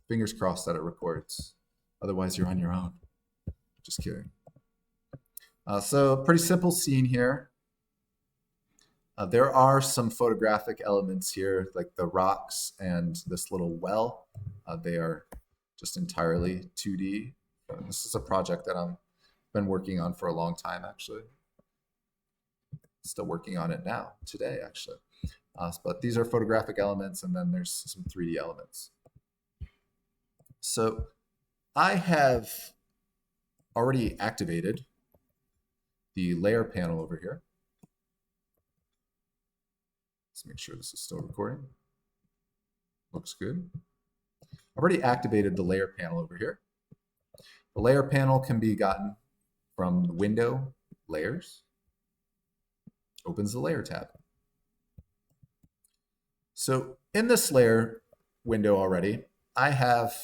Fingers crossed that it records. Otherwise, you're on your own. Just kidding. So pretty simple scene here. There are some photographic elements here, like the rocks and this little well. They are just entirely 2D. This is a project that I've been working on for a long time, actually. Still working on it now, today, actually. But these are photographic elements, and then there's some 3D elements. So I have already activated the layer panel over here. Let's make sure this is still recording. Looks good. I've already activated the layer panel over here. The layer panel can be gotten from the window, layers, opens the layer tab. So in this layer window already, I have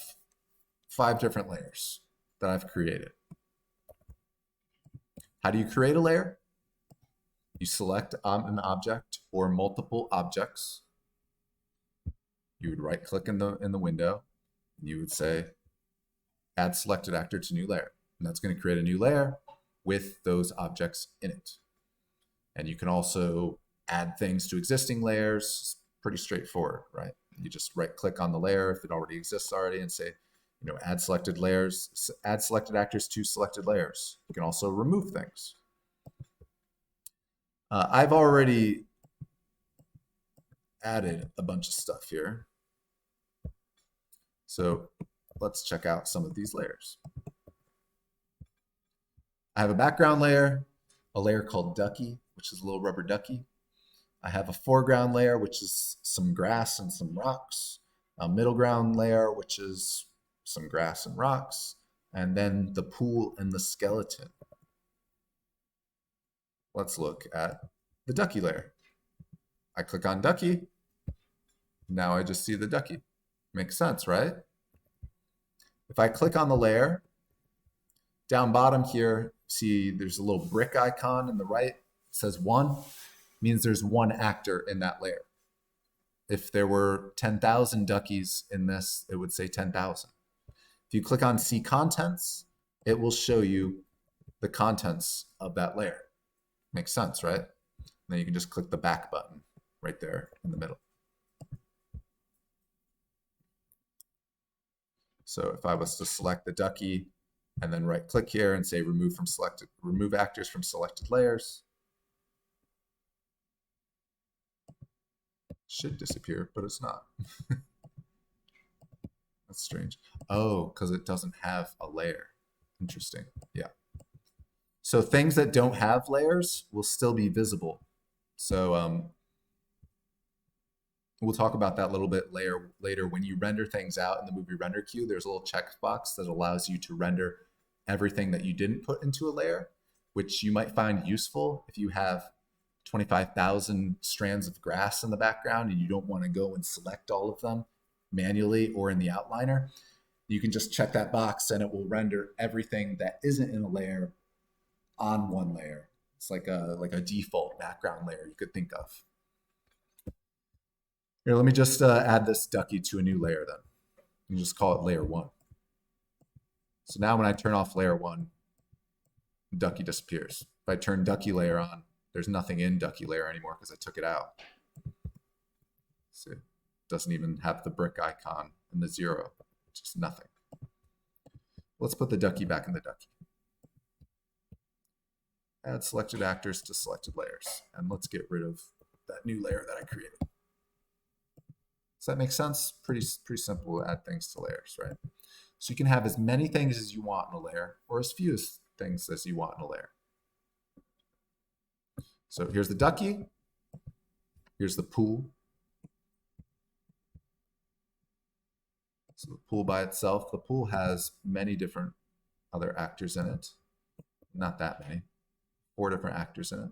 5 different layers that I've created. How do you create a layer? You select an object or multiple objects. You would right click in the window. And you would say, add selected actor to new layer. And that's going to create a new layer with those objects in it. And you can also add things to existing layers. It's pretty straightforward, right? You just right click on the layer if it already exists already and say, add selected layers, add selected actors to selected layers. You can also remove things. I've already added a bunch of stuff here. So let's check out some of these layers. I have a background layer, a layer called Ducky, which is a little rubber ducky. I have a foreground layer, which is some grass and some rocks. A middle ground layer, which is some grass and rocks. And then the pool and the skeleton. Let's look at the ducky layer. I click on ducky. Now I just see the ducky. Makes sense, right? If I click on the layer, down bottom here, see there's a little brick icon in the right. It says 1, means there's 1 actor in that layer. If there were 10,000 duckies in this, it would say 10,000. If you click on see contents, it will show you the contents of that layer. Makes sense, right? And then you can just click the back button right there in the middle. So if I was to select the ducky and then right click here and say remove actors from selected layers, should disappear, but it's not. That's strange. Oh, because it doesn't have a layer. Interesting. Yeah. So things that don't have layers will still be visible. So we'll talk about that a little bit later. When you render things out in the movie render queue, there's a little checkbox that allows you to render everything that you didn't put into a layer, which you might find useful if you have 25,000 strands of grass in the background and you don't want to go and select all of them manually or in the outliner. You can just check that box and it will render everything that isn't in a layer on one layer. It's like a default background layer you could think of. Here, let me just add this ducky to a new layer then. You just call it layer 1. So now when I turn off layer 1, ducky disappears. If I turn ducky layer on, there's nothing in ducky layer anymore because I took it out. See, it doesn't even have the brick icon and the 0, just nothing. Let's put the ducky back in the ducky. Add selected actors to selected layers. And let's get rid of that new layer that I created. Does that make sense? Pretty simple to add things to layers, right? So you can have as many things as you want in a layer or as few things as you want in a layer. So here's the ducky. Here's the pool. So the pool by itself, the pool has many different other actors in it. Not that many. 4 different actors in it.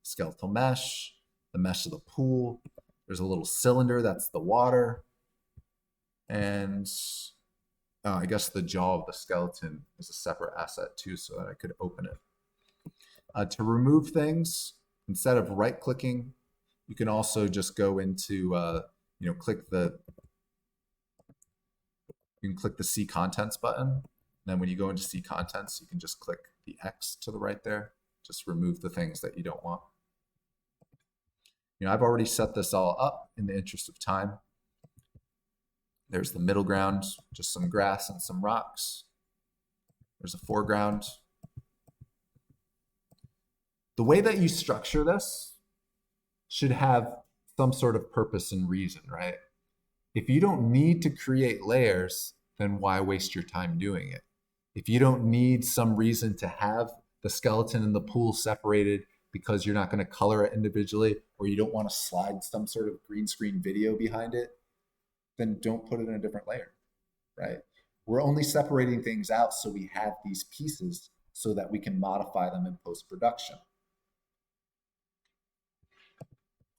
Skeletal mesh, the mesh of the pool. There's a little cylinder, that's the water. And I guess the jaw of the skeleton is a separate asset too, so that I could open it. To remove things, instead of right-clicking, you can also just go into, click the, You can click the See Contents button. And then when you go into See Contents, you can just click the X to the right there. Just remove the things that you don't want. I've already set this all up in the interest of time. There's the middle ground, just some grass and some rocks. There's a foreground. The way that you structure this should have some sort of purpose and reason, right? If you don't need to create layers, then why waste your time doing it? If you don't need some reason to have the skeleton and the pool separated because you're not going to color it individually, or you don't want to slide some sort of green screen video behind it, then don't put it in a different layer, right? We're only separating things out so we have these pieces so that we can modify them in post-production.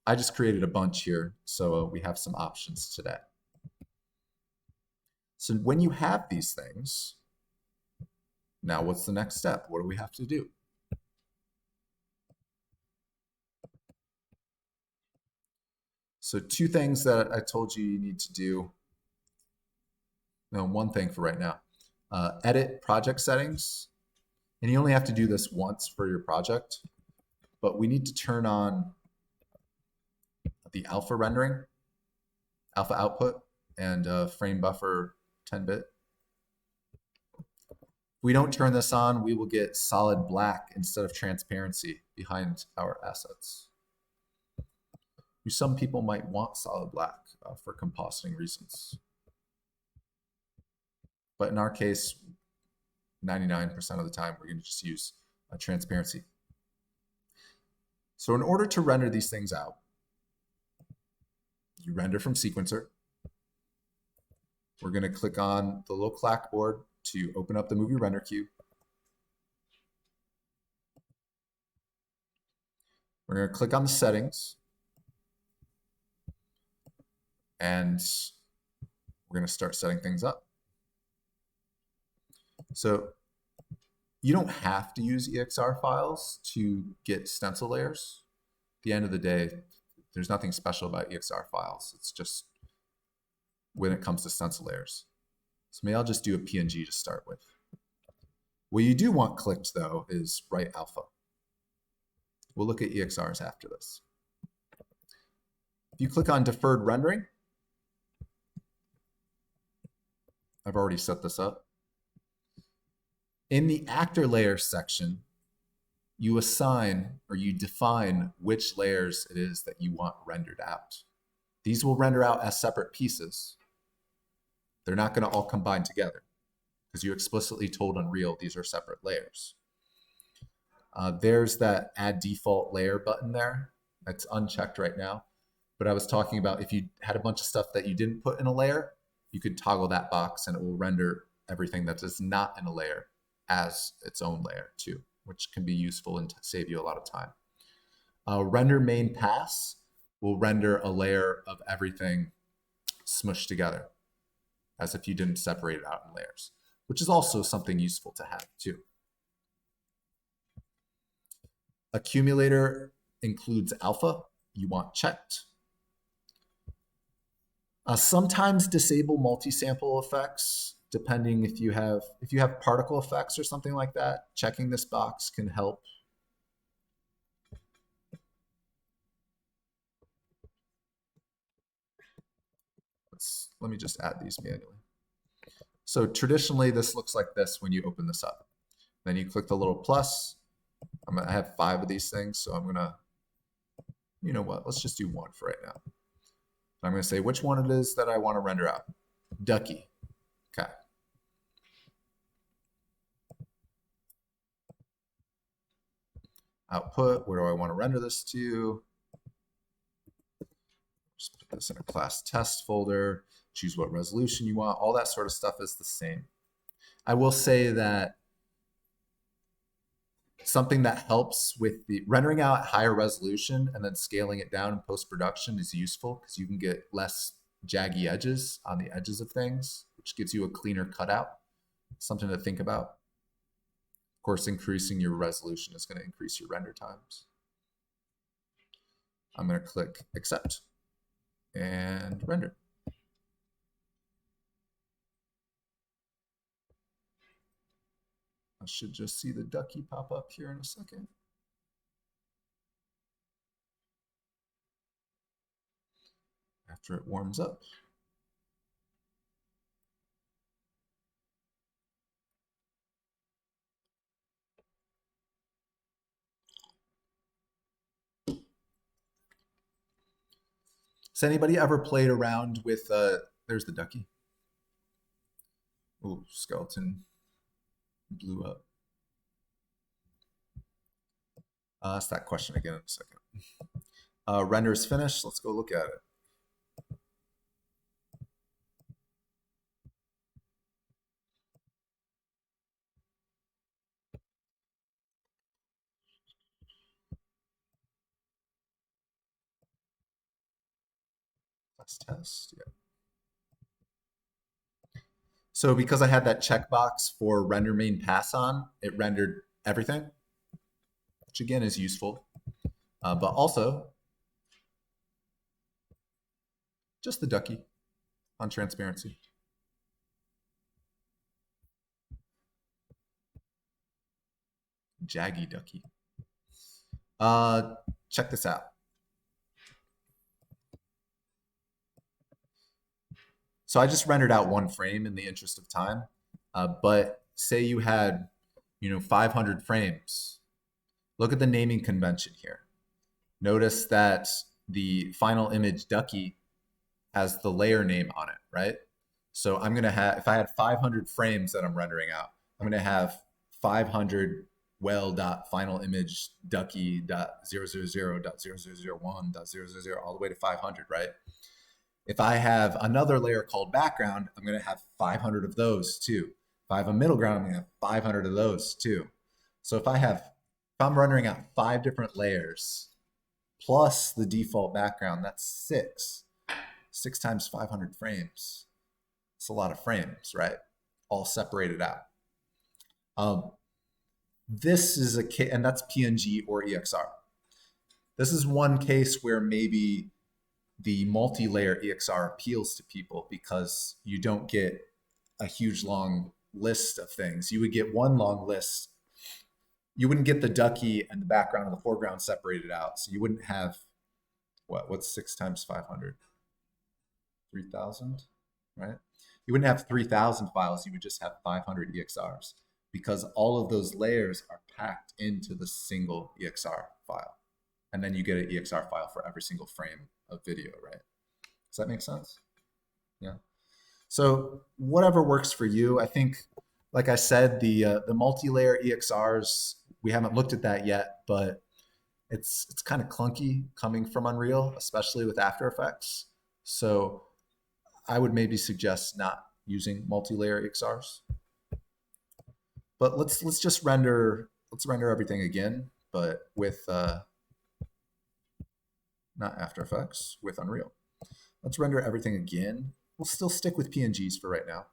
I just created a bunch here, so we have some options today. So when you have these things, now what's the next step? What do we have to do? So two things that I told you need to do. No, one thing for right now. Edit project settings. And you only have to do this once for your project, but we need to turn on the alpha rendering, alpha output, and frame buffer 10-bit. If we don't turn this on, we will get solid black instead of transparency behind our assets. Some people might want solid black for compositing reasons. But in our case, 99% of the time, we're going to just use transparency. So in order to render these things out, you render from sequencer. We're going to click on the little clackboard to open up the movie render queue. We're going to click on the settings. And we're going to start setting things up. So you don't have to use EXR files to get stencil layers. At the end of the day, there's nothing special about EXR files. It's just when it comes to stencil layers. So maybe I'll just do a PNG to start with. What you do want clicked, though, is right alpha. We'll look at EXRs after this. If you click on deferred rendering, I've already set this up. In the actor layers section, you assign or you define which layers it is that you want rendered out. These will render out as separate pieces. They're not going to all combine together because you explicitly told Unreal these are separate layers. There's that add default layer button there. That's unchecked right now. But I was talking about if you had a bunch of stuff that you didn't put in a layer, you could toggle that box and it will render everything that is not in a layer as its own layer too, which can be useful and save you a lot of time. Render main pass will render a layer of everything smushed together as if you didn't separate it out in layers, which is also something useful to have too. Accumulator includes alpha, you want checked. Sometimes disable multi-sample effects, depending if you have particle effects or something like that. Checking this box can help. Let me just add these manually. So traditionally, this looks like this when you open this up. Then you click the little plus. I have 5 of these things, so I'm gonna, you know what? Let's just do 1 for right now. I'm going to say which one it is that I want to render out. Ducky. Okay. Output, where do I want to render this to? Just put this in a class test folder, choose what resolution you want. All that sort of stuff is the same. I will say that something that helps with the rendering out at higher resolution and then scaling it down in post-production is useful because you can get less jaggy edges on the edges of things, which gives you a cleaner cutout. Something to think about. Of course, increasing your resolution is going to increase your render times. I'm going to click accept and render. I should just see the ducky pop up here in a second. After it warms up. Has anybody ever played around with, there's the ducky. Oh, skeleton blew up. Ask that question again in a second. Render is finished. Let's go look at it. Let's test. Yeah. So because I had that checkbox for render main pass on, it rendered everything, which again is useful. But also just the ducky on transparency. Jaggy ducky. Check this out. So I just rendered out one frame in the interest of time. But say you had, 500 frames. Look at the naming convention here. Notice that the final image ducky has the layer name on it, right? So I'm gonna have, if I had 500 frames that I'm rendering out, I'm gonna have 500 well.final image ducky.000.0001.000 all the way to 500, right? If I have another layer called background, I'm gonna have 500 of those too. If I have a middle ground, I'm gonna have 500 of those too. So if I'm rendering out 5 different layers plus the default background, that's 6. 6 times 500 frames. It's a lot of frames, right? All separated out. This is a case, and that's PNG or EXR. This is one case where maybe the multi-layer EXR appeals to people because you don't get a huge long list of things. You would get one long list. You wouldn't get the ducky and the background and the foreground separated out. So you wouldn't have, what's 6 times 500? 3,000, right? You wouldn't have 3,000 files. You would just have 500 EXRs because all of those layers are packed into the single EXR file. And then you get an EXR file for every single frame of video, right? Does that make sense? Yeah. So whatever works for you. I think, like I said, the multi-layer EXRs, we haven't looked at that yet, but it's kind of clunky coming from Unreal, especially with After Effects. So I would maybe suggest not using multi-layer EXRs. But let's just render everything again, but with not After Effects, with Unreal. Let's render everything again. We'll still stick with PNGs for right now.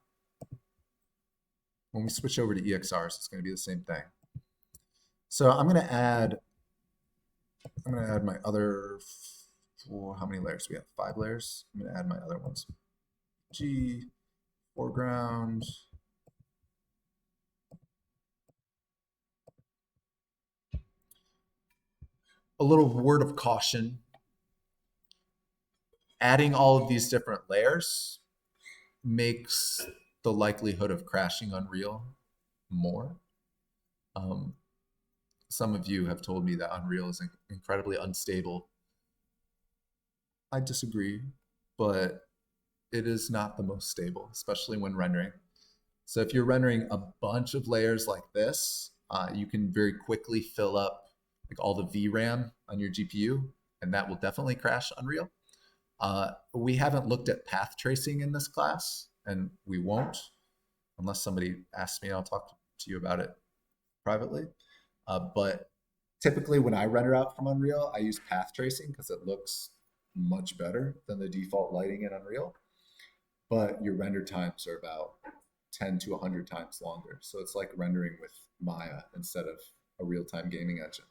When we switch over to EXRs, it's going to be the same thing. So I'm going to add my other, how many layers? We have 5 layers. I'm going to add my other ones. G, foreground. A little word of caution. Adding all of these different layers makes the likelihood of crashing Unreal more. Some of you have told me that Unreal is incredibly unstable. I disagree, but it is not the most stable, especially when rendering. So if you're rendering a bunch of layers like this, you can very quickly fill up like all the VRAM on your GPU, and that will definitely crash Unreal. We haven't looked at path tracing in this class, and we won't unless somebody asks me. I'll talk to you about it privately. But typically when I render out from Unreal, I use path tracing because it looks much better than the default lighting in Unreal. But your render times are about 10 to 100 times longer. So it's like rendering with Maya instead of a real-time gaming engine.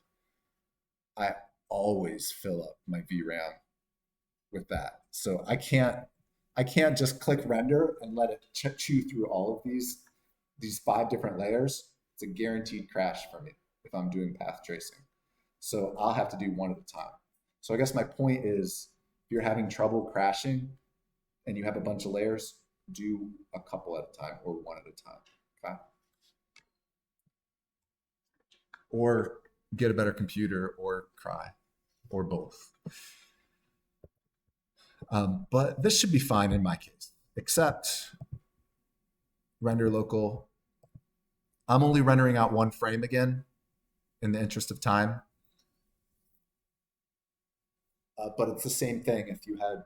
I always fill up my VRAM with that. So I can't just click render and let it chew through all of these 5 different layers. It's a guaranteed crash for me if I'm doing path tracing. So I'll have to do one at a time. So I guess my point is, if you're having trouble crashing and you have a bunch of layers, do a couple at a time or one at a time. Okay. Or get a better computer or cry or both. But this should be fine in my case, except render local. I'm only rendering out one frame again in the interest of time. But it's the same thing if you had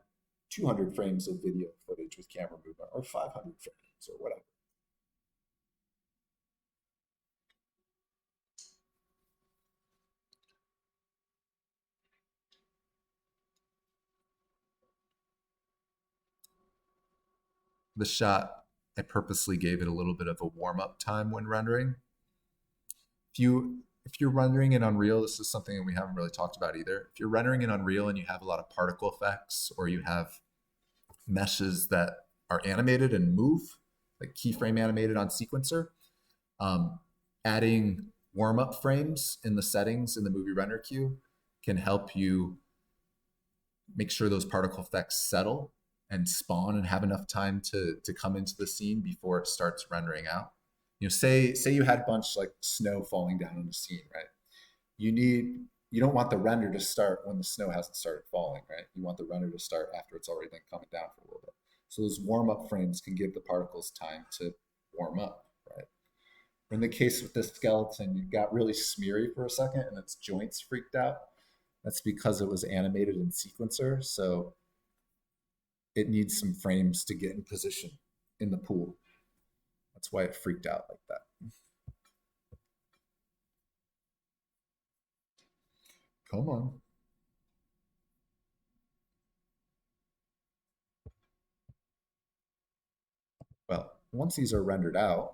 200 frames of video footage with camera movement or 500 frames or whatever. The shot, I purposely gave it a little bit of a warm-up time when rendering. If you're rendering in Unreal, this is something that we haven't really talked about either. If you're rendering in Unreal and you have a lot of particle effects or you have meshes that are animated and move, like keyframe animated on sequencer, adding warm-up frames in the settings in the movie render queue can help you make sure those particle effects settle and spawn and have enough time to come into the scene before it starts rendering out. You know, say you had a bunch like snow falling down on the scene, right? You don't want the render to start when the snow hasn't started falling, right? You want the render to start after it's already been coming down for a little bit. So those warm-up frames can give the particles time to warm up, right? In the case with this skeleton, it got really smeary for a second and its joints freaked out. That's because it was animated in sequencer, so it needs some frames to get in position in the pool. That's why it freaked out like that. Come on. Well, once these are rendered out,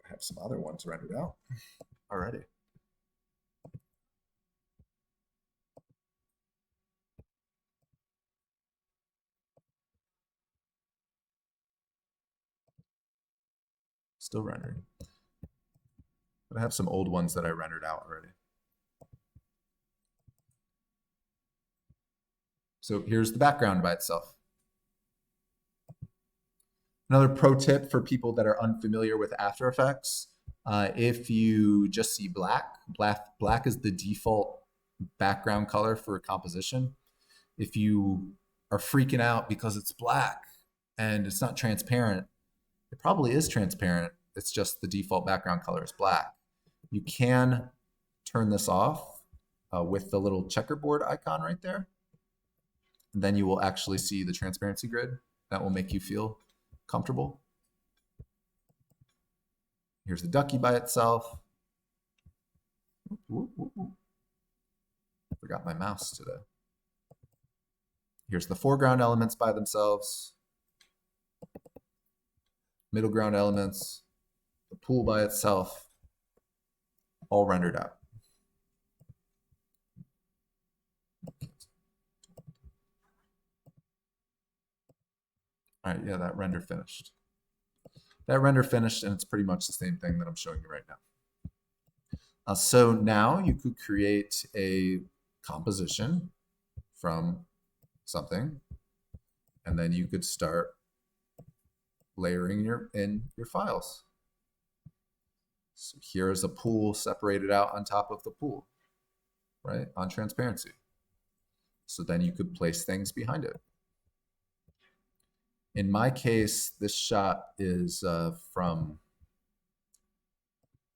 I have some other ones rendered out already. Still rendering. But I have some old ones that I rendered out already. So here's the background by itself. Another pro tip for people that are unfamiliar with After Effects, if you just see black is the default background color for a composition. If you are freaking out because it's black and it's not transparent, it probably is transparent. It's just the default background color is black. You can turn this off with the little checkerboard icon right there. And then you will actually see the transparency grid. That will make you feel comfortable. Here's the ducky by itself. Forgot my mouse today. Here's the foreground elements by themselves. Middle ground elements. The pool by itself. All rendered out. All right, yeah, that render finished. That render finished, and it's pretty much the same thing that I'm showing you right now. So now you could create a composition from something, and then you could start layering in your files. So here is a pool separated out on top of the pool, right, on transparency. So then you could place things behind it. In my case, this shot is from,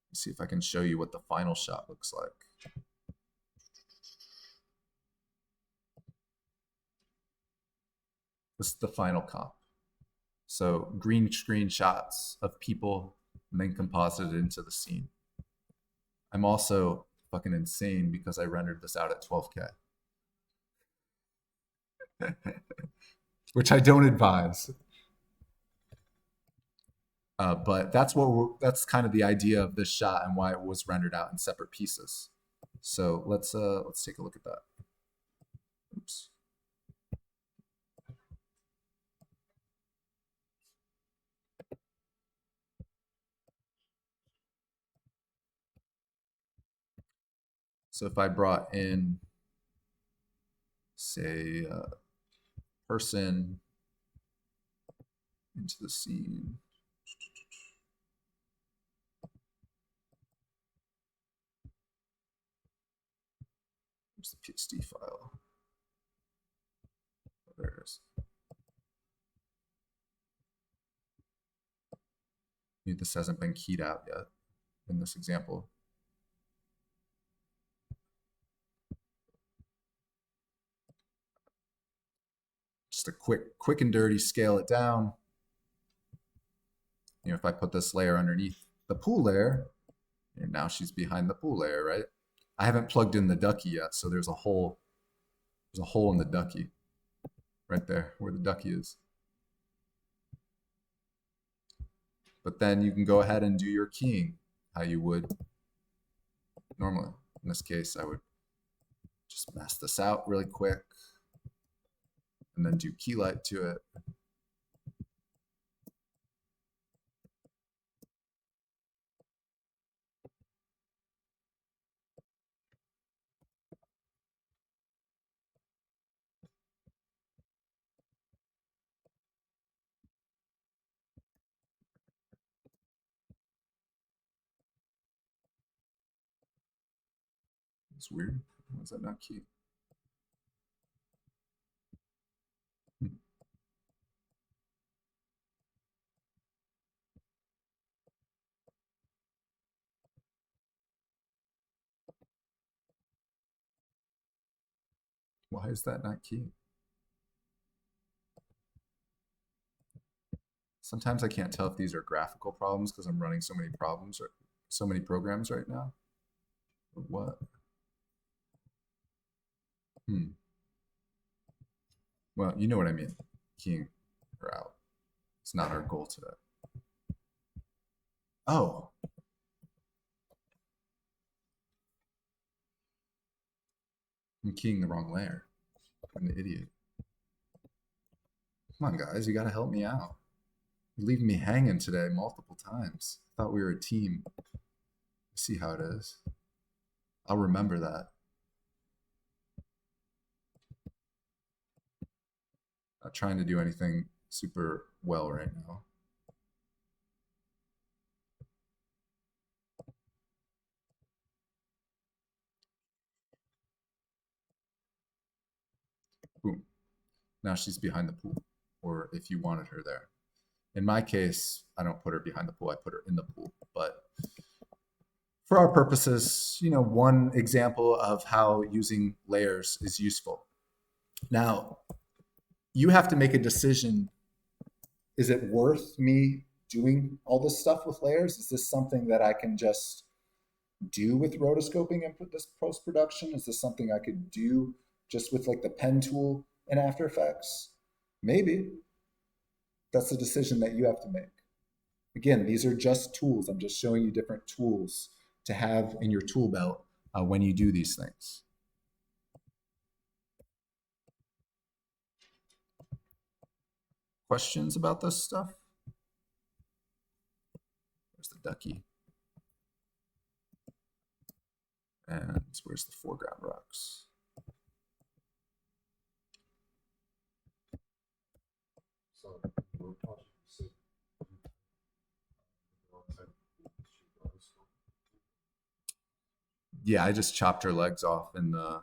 let's see if I can show you what the final shot looks like. This is the final comp. So green screen shots of people and then composited into the scene. I'm also fucking insane because I rendered this out at 12K. Which I don't advise. But that's kind of the idea of this shot and why it was rendered out in separate pieces. So let's take a look at that. Oops. So if I brought in, say, a person into the scene, where's the PSD file? Oh, there it is. This hasn't been keyed out yet in this example. Just a quick and dirty scale it down. If I put this layer underneath the pool layer, and now she's behind the pool layer, right? I haven't plugged in the ducky yet, so there's a hole. There's a hole in the ducky right there where the ducky is. But then you can go ahead and do your keying how you would normally. In this case, I would just mask this out really quick and then do key light to it. It's weird. Why is that not key? Why is that not key? Sometimes I can't tell if these are graphical problems because I'm running so many problems or so many programs right now. Or what? Well, you know what I mean. Keying her out. It's not our goal today. Oh. I'm keying the wrong layer. I'm an idiot. Come on, guys. You got to help me out. You're leaving me hanging today multiple times. I thought we were a team. See how it is. I'll remember that. Not trying to do anything super well right now. Boom. Now she's behind the pool, or if you wanted her there. In my case, I don't put her behind the pool, I put her in the pool. But for our purposes, one example of how using layers is useful. Now, you have to make a decision. Is it worth me doing all this stuff with layers? Is this something that I can just do with rotoscoping and put this post-production? Is this something I could do just with like the pen tool in After Effects? Maybe. That's a decision that you have to make. Again, these are just tools. I'm just showing you different tools to have in your tool belt when you do these things. Questions about this stuff? There's the ducky. And where's the foreground rocks? Yeah, I just chopped her legs off in the...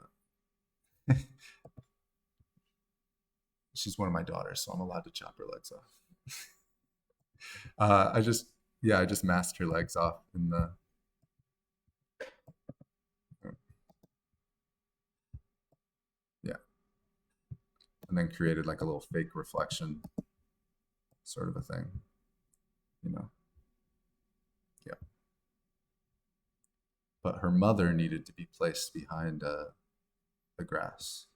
She's one of my daughters, so I'm allowed to chop her legs off. I just masked her legs off in the... Yeah. And then created like a little fake reflection sort of a thing, Yeah. But her mother needed to be placed behind the grass.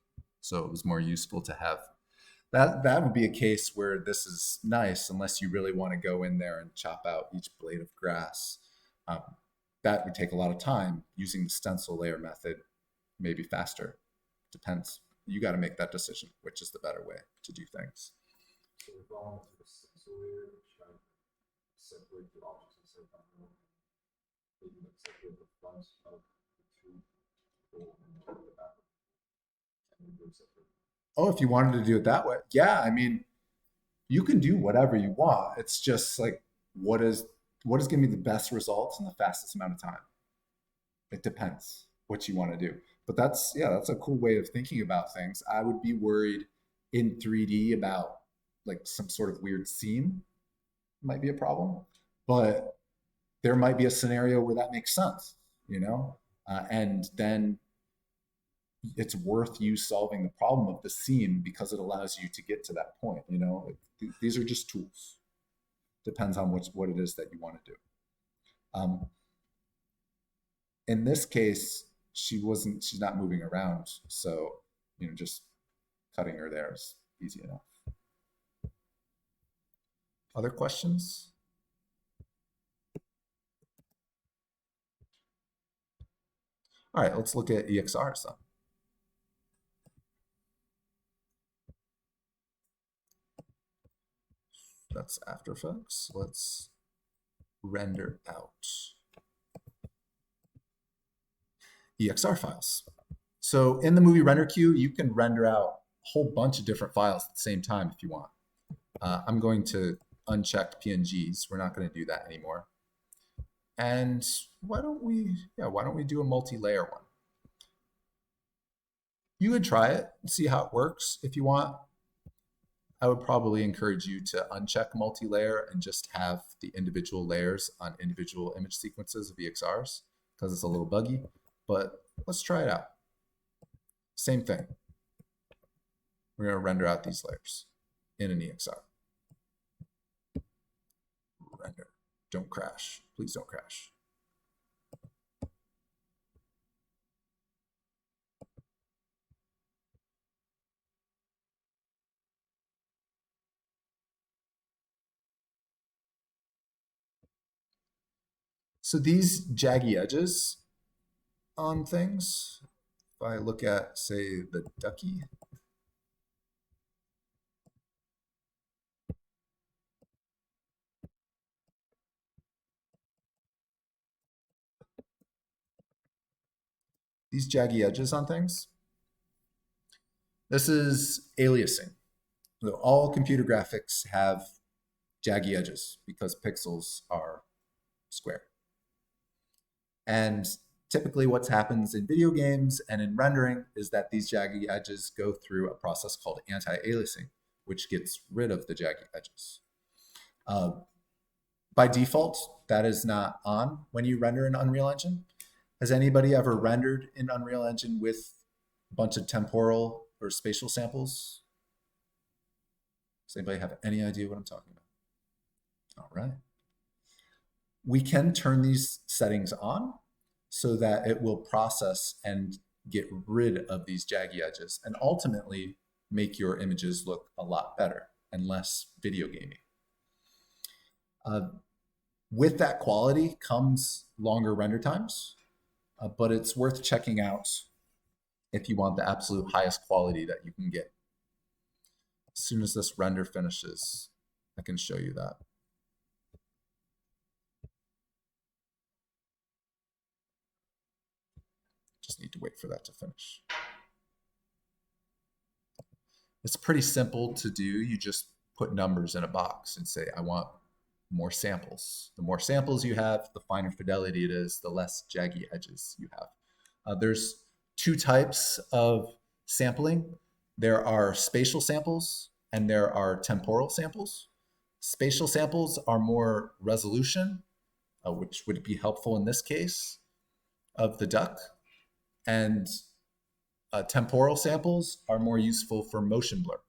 So it was more useful to have that would be a case where this is nice unless you really want to go in there and chop out each blade of grass. That would take a lot of time. Using the stencil layer method, maybe faster. Depends. You got to make that decision, which is the better way to do things. So we're going to the stencil layer, try to separate the objects and set them up. Maybe like separate the fronts of the two full and turn the back and do separate. Oh, if you wanted to do it that way, yeah. I mean, you can do whatever you want. It's just like what is what is going to be the best results in the fastest amount of time. It depends what you want to do. But that's yeah, that's a cool way of thinking about things. I would be worried in 3D about like some sort of weird seam might be a problem, but there might be a scenario where that makes sense, you know, and then it's worth you solving the problem of the seam because it allows you to get to that point. You know, these are just tools. Depends on what it is that you want to do. Um, in this case, she's not moving around, so you know, just cutting her there is easy enough. Other questions? All right, let's look at EXRs then. That's After Effects. Let's render out EXR files. So in the movie render queue, you can render out a whole bunch of different files at the same time if you want. I'm going to uncheck PNGs. We're not going to do that anymore. And why don't we do a multi-layer one? You could try it and see how it works if you want. I would probably encourage you to uncheck multi-layer and just have the individual layers on individual image sequences of EXRs because it's a little buggy, but let's try it out. Same thing. We're going to render out these layers in an EXR. Render. Don't crash. Please don't crash. So these jaggy edges on things, if I look at, say, the ducky, these jaggy edges on things, this is aliasing. So all computer graphics have jaggy edges because pixels are square. And typically what happens in video games and in rendering is that these jaggy edges go through a process called anti-aliasing, which gets rid of the jaggy edges. By default, that is not on when you render in Unreal Engine. Has anybody ever rendered in Unreal Engine with a bunch of temporal or spatial samples? Does anybody have any idea what I'm talking about? All right. We can turn these settings on so that it will process and get rid of these jaggy edges and ultimately make your images look a lot better and less video gamey. With that quality comes longer render times, but it's worth checking out if you want the absolute highest quality that you can get. As soon as this render finishes, I can show you that. Just need to wait for that to finish. It's pretty simple to do. You just put numbers in a box and say, I want more samples. The more samples you have, the finer fidelity it is, the less jaggy edges you have. There's two types of sampling. There are spatial samples and there are temporal samples. Spatial samples are more resolution, which would be helpful in this case of the duck. And temporal samples are more useful for motion blur.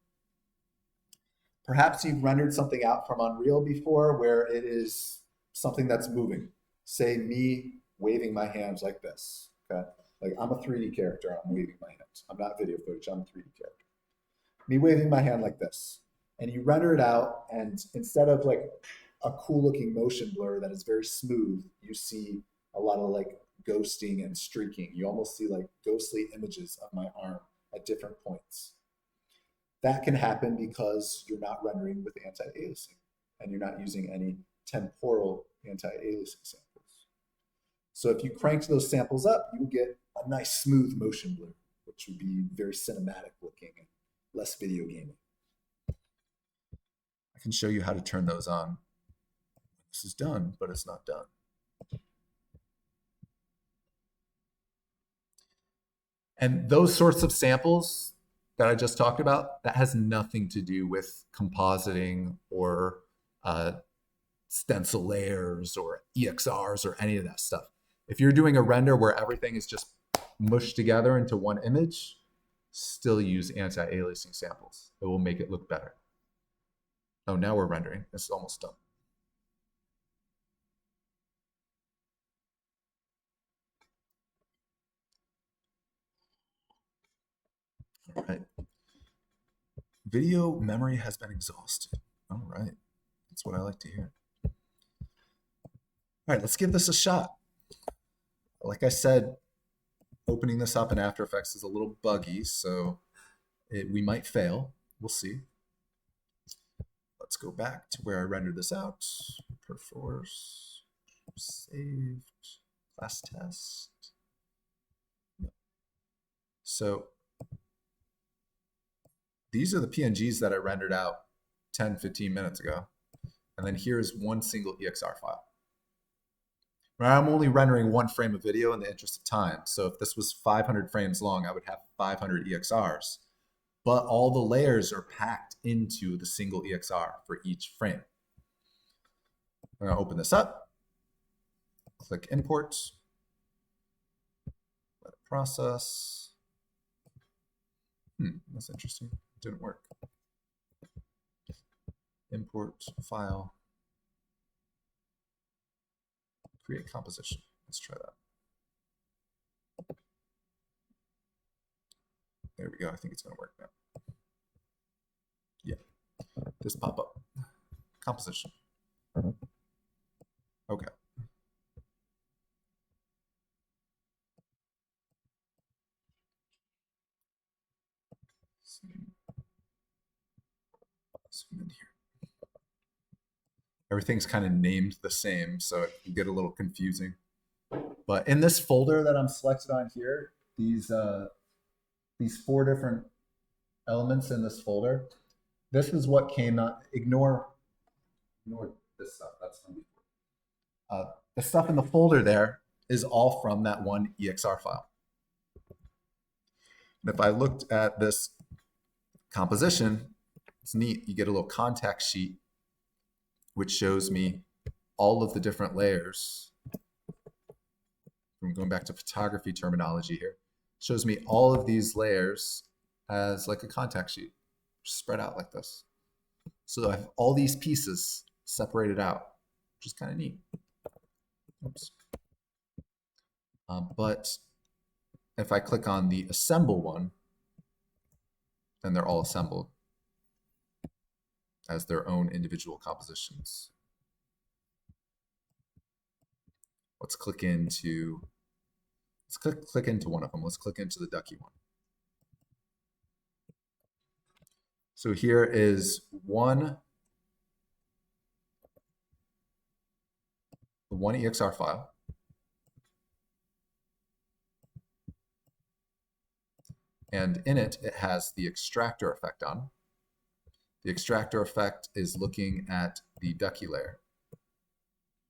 Perhaps you've rendered something out from Unreal before where it is something that's moving. Say me waving my hands like this. Okay, like I'm a 3D character. I'm waving my hands. I'm not video footage. I'm a 3D character. Me waving my hand like this, and you render it out, and instead of like a cool looking motion blur that is very smooth, you see a lot of like ghosting and streaking. You almost see like ghostly images of my arm at different points. That can happen because you're not rendering with anti-aliasing and you're not using any temporal anti-aliasing samples. So if you cranked those samples up, you would get a nice smooth motion blur, which would be very cinematic looking and less video gaming. I can show you how to turn those on. This is done, but it's not done. And those sorts of samples that I just talked about, that has nothing to do with compositing or stencil layers or EXRs or any of that stuff. If you're doing a render where everything is just mushed together into one image, still use anti-aliasing samples. It will make it look better. Oh, now we're rendering. This is almost done. All right. Video memory has been exhausted. All right. That's what I like to hear. All right, let's give this a shot. Like I said, opening this up in After Effects is a little buggy, so we might fail. We'll see. Let's go back to where I rendered this out. Perforce, saved, class test. So these are the PNGs that I rendered out 10, 15 minutes ago. And then here's one single EXR file. I'm only rendering one frame of video in the interest of time. So if this was 500 frames long, I would have 500 EXRs. But all the layers are packed into the single EXR for each frame. I'm going to open this up. Click Import. Let it process. That's interesting. It didn't work. Import file. Create composition. Let's try that. There we go. I think it's going to work now. Yeah. This pop up. Composition. Okay. Zoom in here. Everything's kind of named the same, so it can get a little confusing. But in this folder that I'm selected on here, these 4 different elements in this folder, this is what came out. Ignore this stuff. That's from before. The stuff in the folder there is all from that one EXR file. And if I looked at this composition, it's neat. You get a little contact sheet which shows me all of the different layers. I'm going back to photography terminology here. Shows me all of these layers as like a contact sheet, spread out like this. So I have all these pieces separated out, which is kind of neat. Oops. But if I click on the assemble one, then they're all assembled as their own individual compositions. Let's click into one of them. Let's click into the ducky one. So here is the one EXR file. And in it, it has the extractor effect on. The extractor effect is looking at the ducky layer.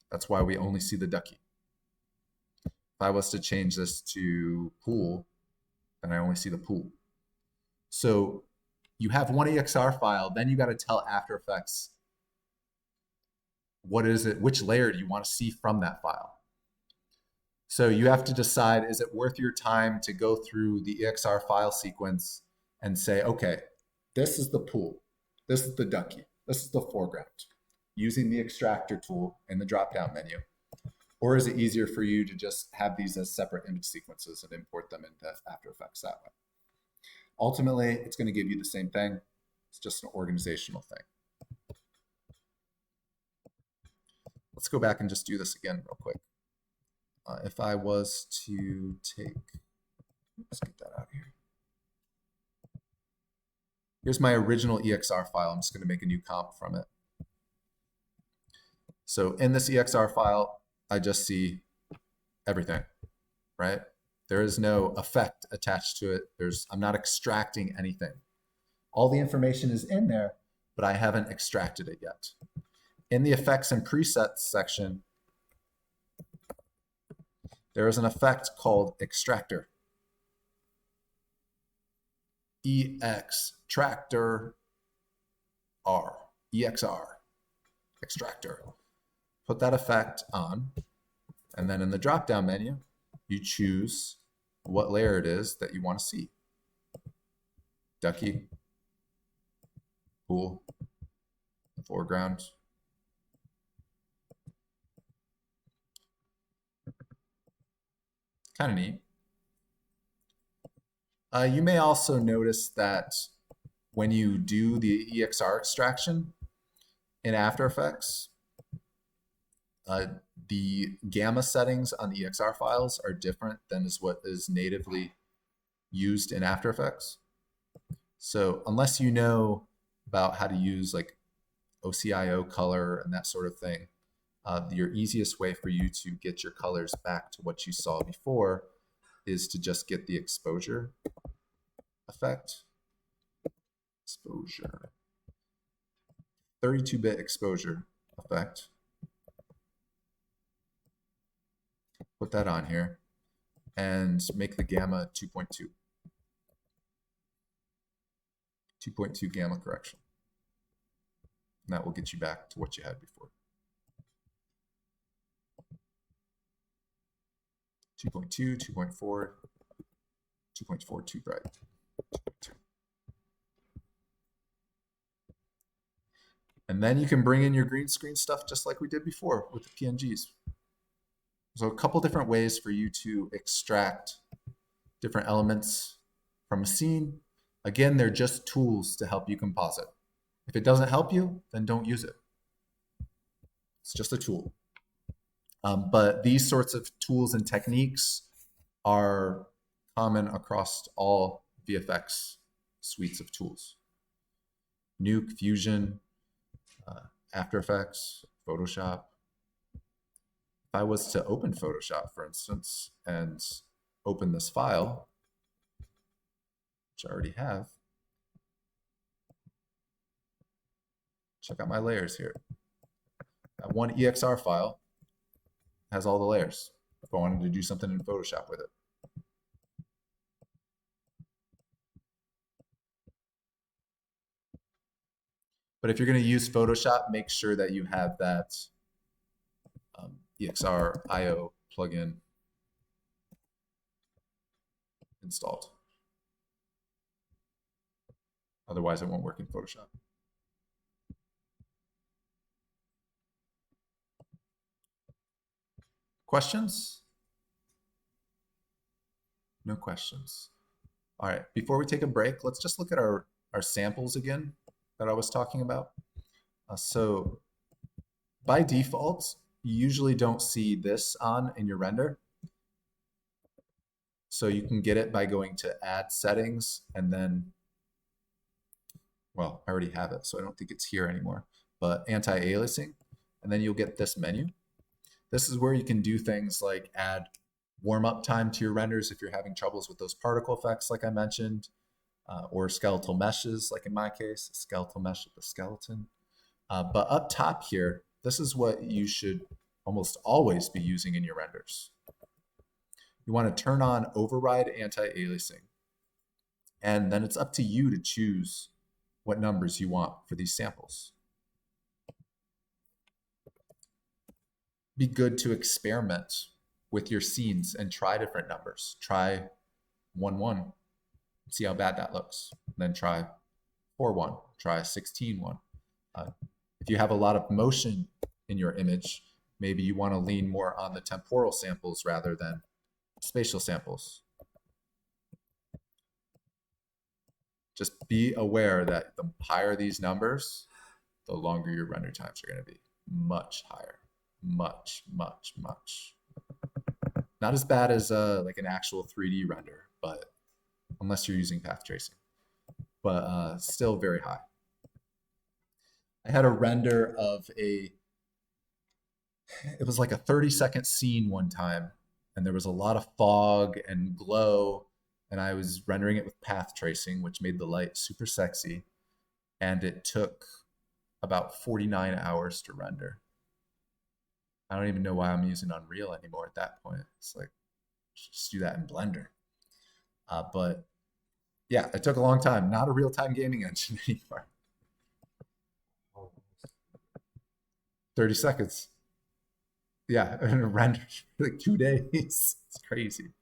That's why we only see the ducky. If I was to change this to pool, then I only see the pool. So you have one EXR file, then you got to tell After Effects, what is it, which layer do you want to see from that file? So you have to decide, is it worth your time to go through the EXR file sequence and say, okay, this is the pool, this is the ducky, this is the foreground, using the extractor tool in the drop-down menu? Or is it easier for you to just have these as separate image sequences and import them into After Effects that way? Ultimately, it's going to give you the same thing. It's just an organizational thing. Let's go back and just do this again real quick. If I was to take, let's get that out here. Here's my original EXR file. I'm just going to make a new comp from it. So in this EXR file, I just see everything, right? There is no effect attached to it. I'm not extracting anything. All the information is in there, but I haven't extracted it yet. In the effects and presets section, there is an effect called extractor. Extractor R, EXR, extractor. Put that effect on, and then in the drop-down menu, you choose what layer it is that you want to see. Ducky, pool, foreground. Kind of neat. You may also notice that when you do the EXR extraction in After Effects, the gamma settings on the EXR files are different than what is natively used in After Effects. So unless you know about how to use like OCIO color and that sort of thing, your easiest way for you to get your colors back to what you saw before is to just get the exposure effect. Exposure. 32-bit exposure effect. Put that on here and make the gamma 2.2. 2.2 gamma correction. And that will get you back to what you had before. 2.2, 2.4, 2.4 too bright. 2.2. And then you can bring in your green screen stuff just like we did before with the PNGs. So a couple different ways for you to extract different elements from a scene. Again, they're just tools to help you composite. If it doesn't help you, then don't use it. It's just a tool. But these sorts of tools and techniques are common across all VFX suites of tools. Nuke, Fusion, After Effects, Photoshop. If I was to open Photoshop, for instance, and open this file, which I already have, check out my layers here. That one EXR file has all the layers if I wanted to do something in Photoshop with it. But if you're going to use Photoshop, make sure that you have that EXR IO plugin installed. Otherwise, it won't work in Photoshop. Questions? No questions. All right, before we take a break, let's just look at our samples again that I was talking about. So by default, you usually don't see this on in your render. So you can get it by going to Add Settings and then, well, I already have it, so I don't think it's here anymore, but Anti-Aliasing, and then you'll get this menu. This is where you can do things like add warm-up time to your renders if you're having troubles with those particle effects like I mentioned, or skeletal meshes, like in my case, a skeletal mesh with a skeleton. But up top here, this is what you should almost always be using in your renders. You want to turn on Override Anti-Aliasing, and then it's up to you to choose what numbers you want for these samples. Be good to experiment with your scenes and try different numbers. Try 1-1, see how bad that looks. Then try 4-1, try 16-1. If you have a lot of motion in your image, maybe you want to lean more on the temporal samples rather than spatial samples. Just be aware that the higher these numbers, the longer your render times are going to be. Much higher. Much, much, much. Not as bad as like an actual 3D render, but unless you're using path tracing, but still very high. I had a render of it was like a 30-second scene one time, and there was a lot of fog and glow, and I was rendering it with path tracing, which made the light super sexy, and it took about 49 hours to render. I don't even know why I'm using Unreal anymore at that point. It's like, just do that in Blender. But yeah, it took a long time. Not a real time gaming engine anymore. Almost. 30 seconds. Yeah, and it renders for like 2 days. It's crazy.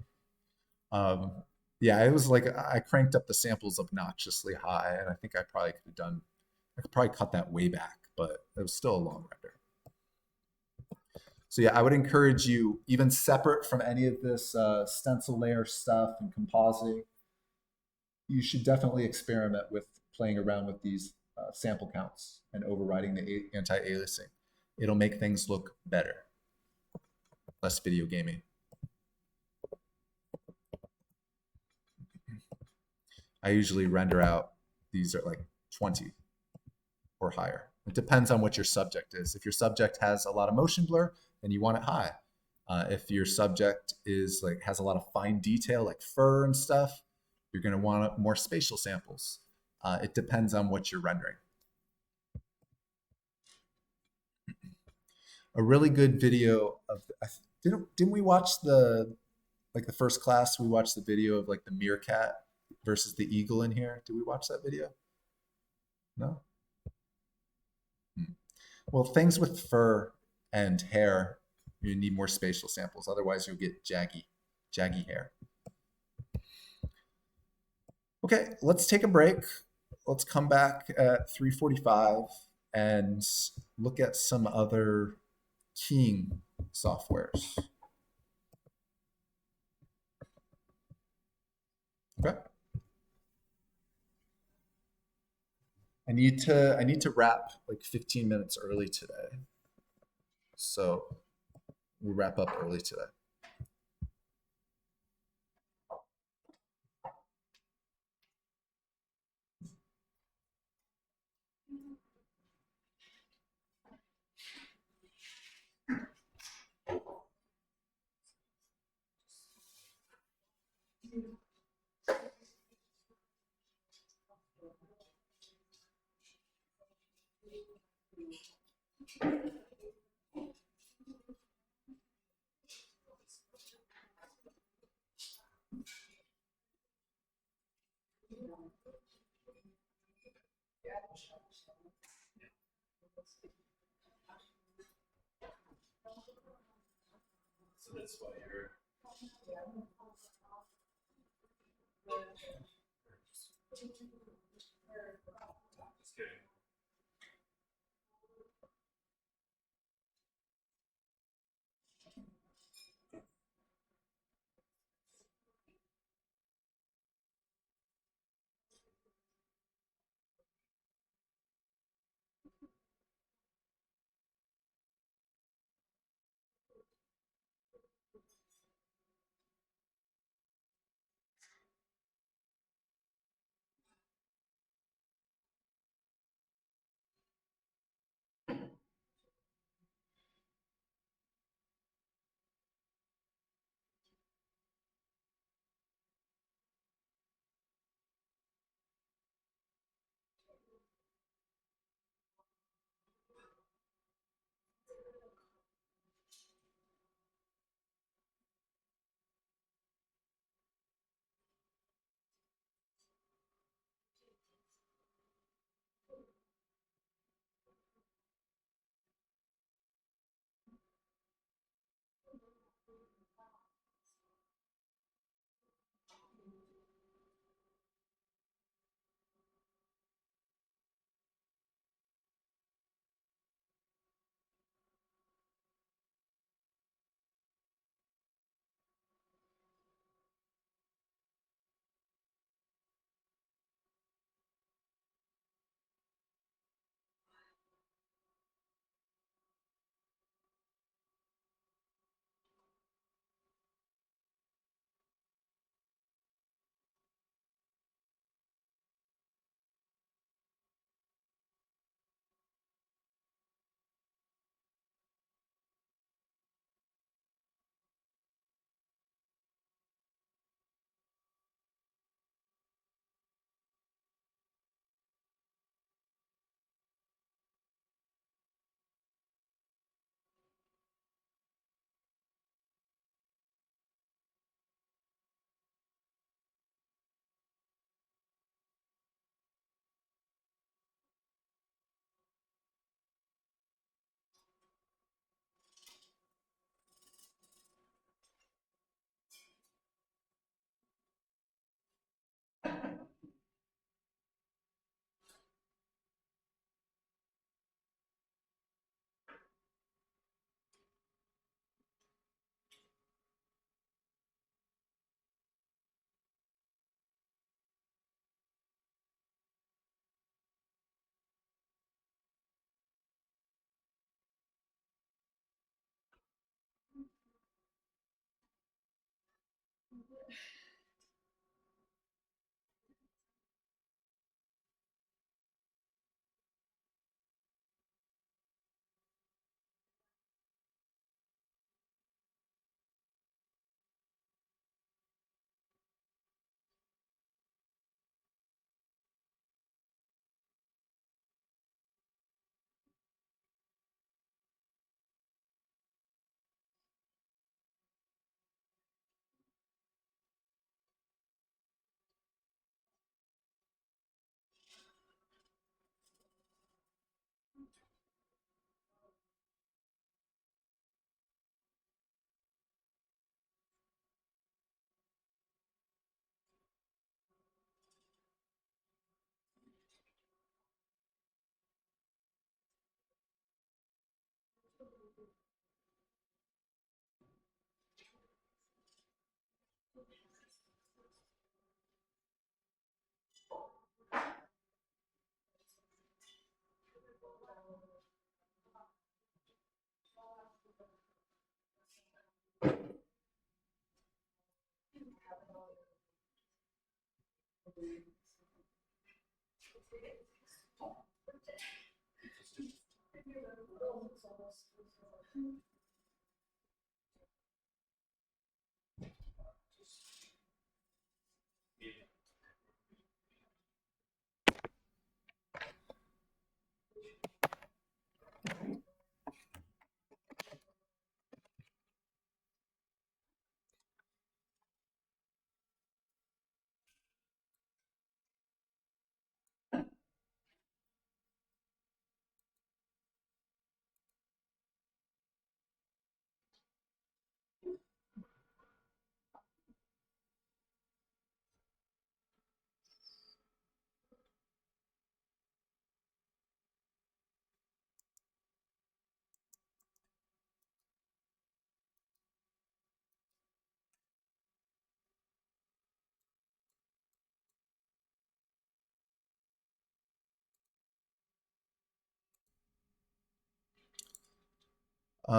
Um, yeah, it was like I cranked up the samples obnoxiously high, and I think I probably could have done, I could probably cut that way back, but it was still a long render. So yeah, I would encourage you, even separate from any of this stencil layer stuff and compositing, you should definitely experiment with playing around with these sample counts and overriding the anti-aliasing. It'll make things look better, less video gaming. I usually render out, these are like 20 or higher. It depends on what your subject is. If your subject has a lot of motion blur, then you want it high. If your subject is like has a lot of fine detail, like fur and stuff, you're going to want more spatial samples. It depends on what you're rendering. A really good video of didn't we watch the like the first class? We watched the video of like the meerkat versus the eagle in here. Did we watch that video? No. Hmm. Well, things with fur and hair, you need more spatial samples. Otherwise, you'll get jaggy hair. Okay, let's take a break. Let's come back at 3:45 and look at some other keying softwares. Okay. I need to wrap like 15 minutes early today. So we'll wrap up early today. So that's why you're just kidding.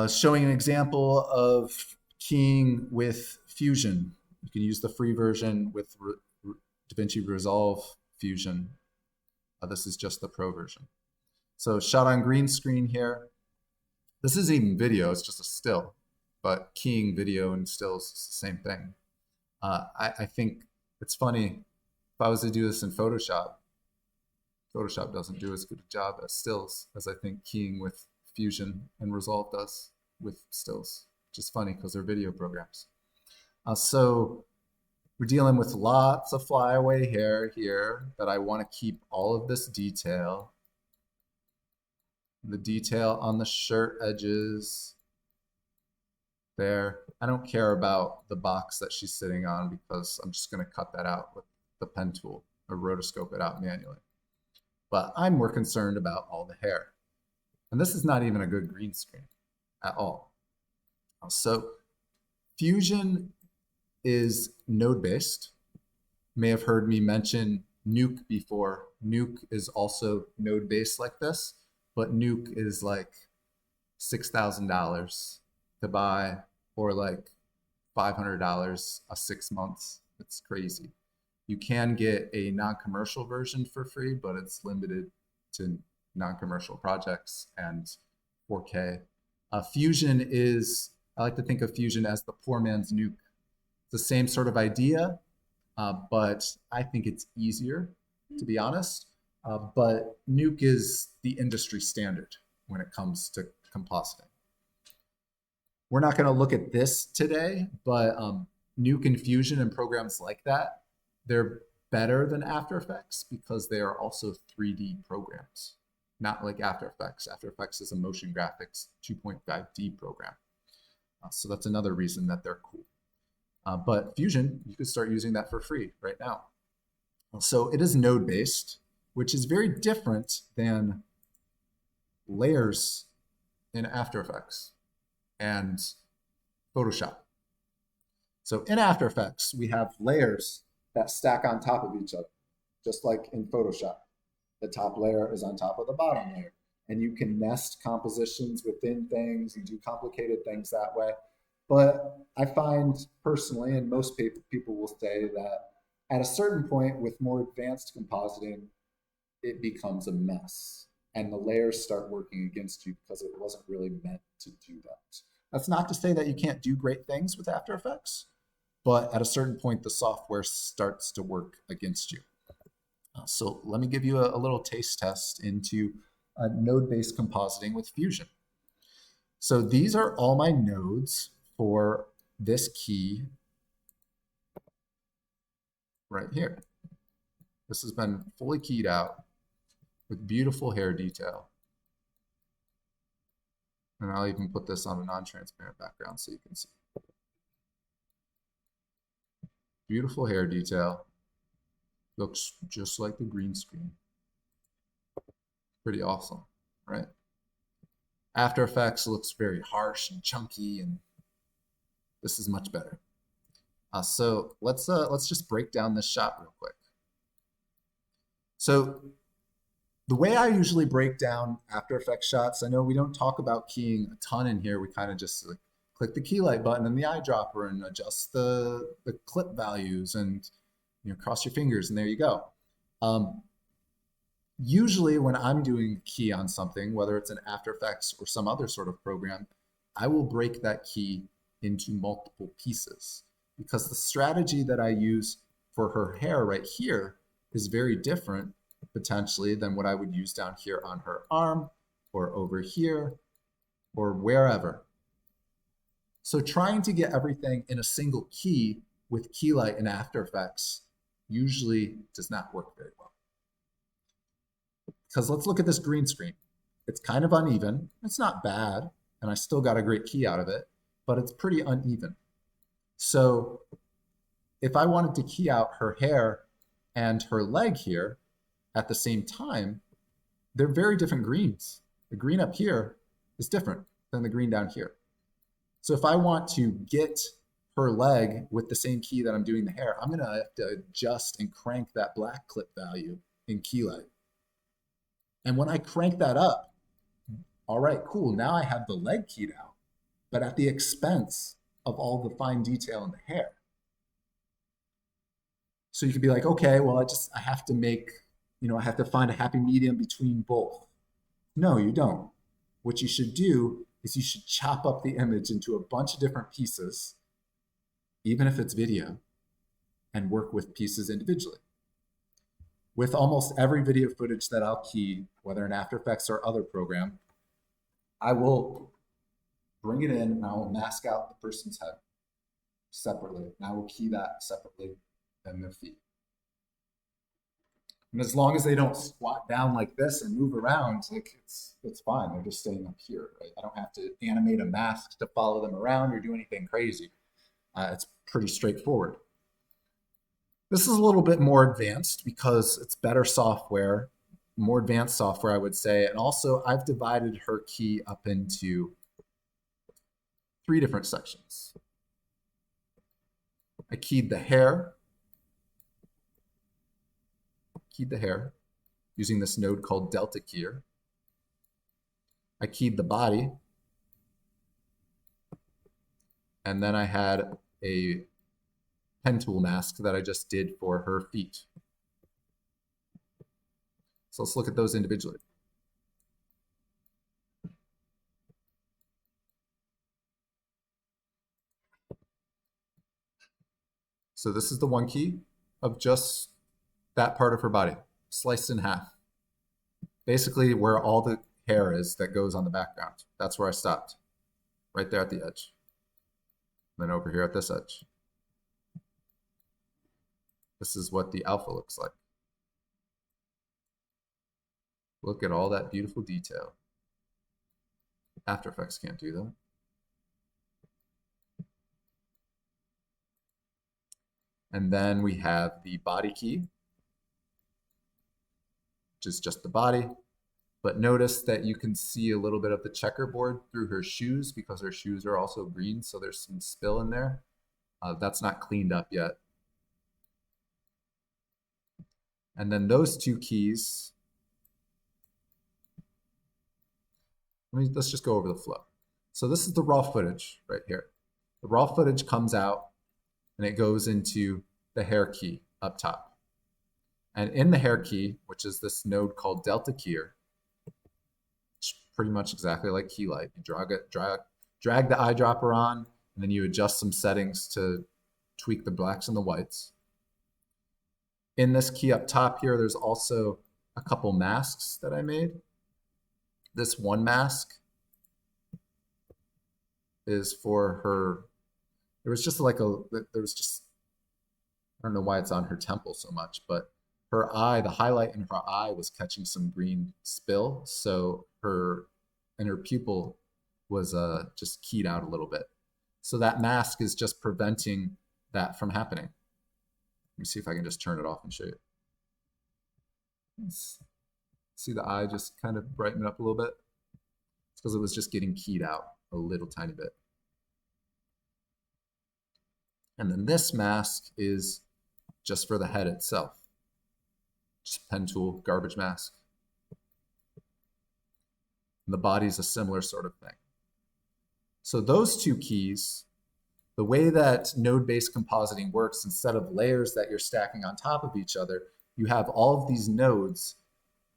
Showing an example of keying with Fusion. You can use the free version with DaVinci Resolve Fusion. This is just the pro version. So shot on green screen here. This isn't even video, it's just a still, but keying video and stills is the same thing. I think it's funny, if I was to do this in Photoshop, Photoshop doesn't do as good a job as stills as I think keying with Fusion and Resolve does with stills, which is funny because they're video programs. So we're dealing with lots of flyaway hair here that I want to keep all of this detail. The detail on the shirt edges there. I don't care about the box that she's sitting on because I'm just going to cut that out with the pen tool or rotoscope it out manually. But I'm more concerned about all the hair. And this is not even a good green screen at all. So Fusion is node-based. You may have heard me mention Nuke before. Nuke is also node-based like this, but Nuke is like $6,000 to buy or like $500 a 6 months. It's crazy. You can get a non-commercial version for free, but it's limited to non-commercial projects and 4K. Fusion is, I like to think of Fusion as the poor man's Nuke. It's the same sort of idea, but I think it's easier, to be honest. But Nuke is the industry standard when it comes to compositing. We're not going to look at this today, but Nuke and Fusion and programs like that, they're better than After Effects because they are also 3D programs, not like After Effects. After Effects is a motion graphics 2.5D program. So that's another reason that they're cool. But Fusion, you can start using that for free right now. So it is node-based, which is very different than layers in After Effects and Photoshop. So in After Effects, we have layers that stack on top of each other, just like in Photoshop. The top layer is on top of the bottom layer. And you can nest compositions within things and do complicated things that way. But I find personally, and most people will say that at a certain point with more advanced compositing, it becomes a mess and the layers start working against you because it wasn't really meant to do that. That's not to say that you can't do great things with After Effects, but at a certain point, the software starts to work against you. So let me give you a little taste test into node-based compositing with Fusion. So these are all my nodes for this key right here. This has been fully keyed out with beautiful hair detail. And I'll even put this on a non-transparent background so you can see. Beautiful hair detail. Looks just like the green screen. Pretty awesome, right? After Effects looks very harsh and chunky, and this is much better. So let's just break down this shot real quick. So the way I usually break down After Effects shots, I know we don't talk about keying a ton in here. We kind of just like click the key light button and the eyedropper and adjust the clip values and cross your fingers and there you go. Usually when I'm doing key on something, whether it's in After Effects or some other sort of program, I will break that key into multiple pieces because the strategy that I use for her hair right here is very different potentially than what I would use down here on her arm or over here or wherever. So trying to get everything in a single key with key light and After Effects usually does not work very well. Because let's look at this green screen. It's kind of uneven. It's not bad, and I still got a great key out of it, but it's pretty uneven. So if I wanted to key out her hair and her leg here at the same time, they're very different greens. The green up here is different than the green down here. So if I want to get her leg with the same key that I'm doing the hair, I'm gonna have to adjust and crank that black clip value in key light. And when I crank that up, all right, cool, now I have the leg keyed out, but at the expense of all the fine detail in the hair. So you could be like, okay, well, I have to make, I have to find a happy medium between both. No, you don't. What you should do is you should chop up the image into a bunch of different pieces, even if it's video, and work with pieces individually. With almost every video footage that I'll key, whether in After Effects or other program, I will bring it in and I will mask out the person's head separately. And I will key that separately and their feet. And as long as they don't squat down like this and move around, like it's fine. They're just staying up here, right? I don't have to animate a mask to follow them around or do anything crazy. It's pretty straightforward. This is a little bit more advanced because it's better software, more advanced software, I would say. And also, I've divided her key up into 3 different sections. I keyed the hair using this node called Delta Keyer. I keyed the body. And then I had a pen tool mask that I just did for her feet. So let's look at those individually. So this is the one key of just that part of her body, sliced in half. Basically where all the hair is that goes on the background. That's where I stopped, right there at the edge. Then over here at this edge. This is what the alpha looks like. Look at all that beautiful detail. After Effects can't do that. And then we have the body key, which is just the body. But notice that you can see a little bit of the checkerboard through her shoes because her shoes are also green, so there's some spill in there. That's not cleaned up yet. And then those 2 keys, let's just go over the flow. So this is the raw footage right here. The raw footage comes out and it goes into the hair key up top. And in the hair key, which is this node called delta keyer, it's pretty much exactly like key light. You drag the eyedropper on, and then you adjust some settings to tweak the blacks and the whites. In this key up top here, there's also a couple masks that I made. This one mask is for her. There was just like there was just, I don't know why it's on her temple so much, but her eye, the highlight in her eye was catching some green spill. So her pupil was just keyed out a little bit. So that mask is just preventing that from happening. Let me see if I can just turn it off and show you. See the eye just kind of brighten up a little bit? It's because it was just getting keyed out a little tiny bit. And then this mask is just for the head itself. Just pen tool, garbage mask. And the body's a similar sort of thing. So those two keys, the way that node-based compositing works, instead of layers that you're stacking on top of each other, you have all of these nodes